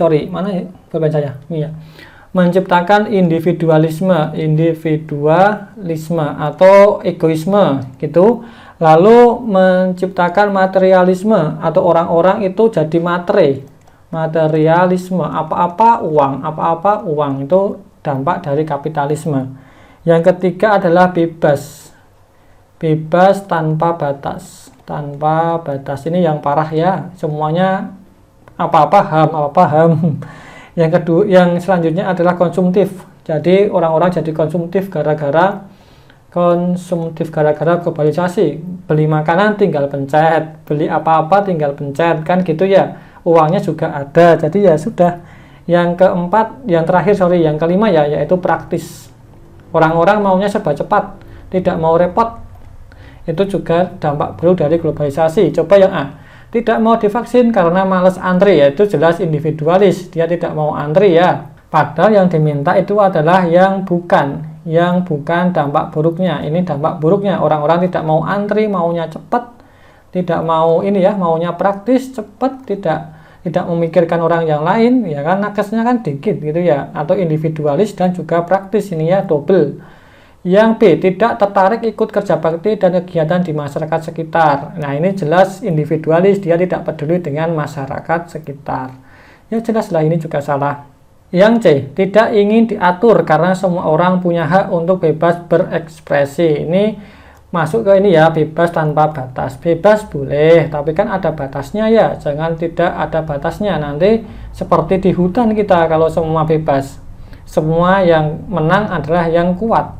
menciptakan individualisme atau egoisme gitu. Lalu menciptakan materialisme atau orang-orang itu jadi materialisme, apa-apa uang itu dampak dari kapitalisme. Yang ketiga adalah bebas tanpa batas. Ini yang parah ya, semuanya apa-apa HAM. Yang kedua, yang selanjutnya adalah konsumtif. Jadi orang-orang jadi konsumtif gara-gara globalisasi. Beli makanan tinggal pencet, beli apa-apa tinggal pencet, kan gitu ya. Uangnya juga ada, jadi ya sudah. Yang keempat, yang kelima ya, yaitu praktis. Orang-orang maunya serba cepat, tidak mau repot. Itu juga dampak buruk dari globalisasi. Coba yang A, tidak mau divaksin karena males antri, yaitu jelas individualis, dia tidak mau antri ya. Padahal yang diminta itu adalah yang bukan dampak buruknya. Ini dampak buruknya, orang-orang tidak mau antri, maunya cepat. Tidak mau maunya praktis, cepat, tidak memikirkan orang yang lain, ya kan, nakesnya kan dikit gitu ya, atau individualis dan juga praktis, ini ya double. Yang B, tidak tertarik ikut kerja bakti dan kegiatan di masyarakat sekitar. Nah, ini jelas individualis, dia tidak peduli dengan masyarakat sekitar. Ya jelaslah ini juga salah. Yang C, tidak ingin diatur karena semua orang punya hak untuk bebas berekspresi. Ini masuk ke ini ya, bebas tanpa batas. Bebas boleh, tapi kan ada batasnya ya, jangan tidak ada batasnya. Nanti seperti di hutan kita kalau semua bebas, semua yang menang adalah yang kuat.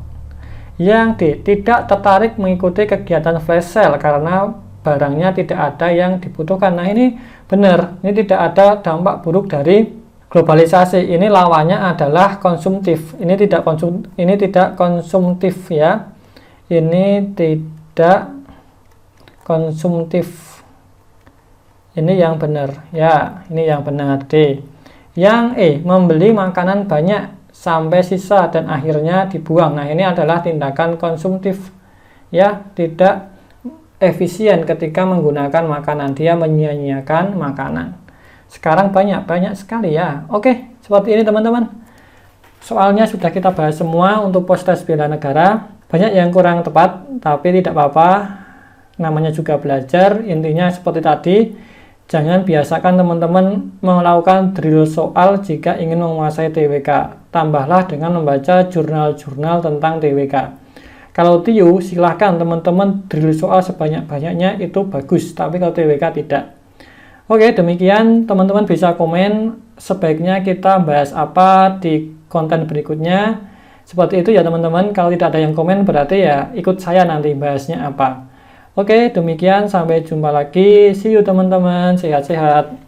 Yang D, tidak tertarik mengikuti kegiatan flash sale karena barangnya tidak ada yang dibutuhkan. Nah, ini benar, ini tidak ada dampak buruk dari globalisasi. Ini lawannya adalah konsumtif. Ini tidak konsumtif ya. Ini tidak konsumtif. Ini yang benar ya, ini yang benar D. Yang E, membeli makanan banyak sampai sisa dan akhirnya dibuang. Nah, ini adalah tindakan konsumtif ya, tidak efisien ketika menggunakan makanan, dia menyia-nyiakan makanan. Sekarang banyak sekali ya. Oke, seperti ini teman-teman. Soalnya sudah kita bahas semua untuk pos-tes bela negara. Banyak yang kurang tepat, tapi tidak apa-apa. Namanya juga belajar. Intinya seperti tadi, jangan biasakan teman-teman melakukan drill soal jika ingin menguasai TWK. Tambahlah dengan membaca jurnal-jurnal tentang TWK. Kalau TIU, silahkan teman-teman drill soal sebanyak-banyaknya, itu bagus. Tapi kalau TWK tidak. Oke, demikian teman-teman bisa komen sebaiknya kita bahas apa di konten berikutnya. Seperti itu ya teman-teman. Kalau tidak ada yang komen berarti ya ikut saya nanti bahasnya apa. Oke, demikian, sampai jumpa lagi. See you teman-teman, sehat-sehat.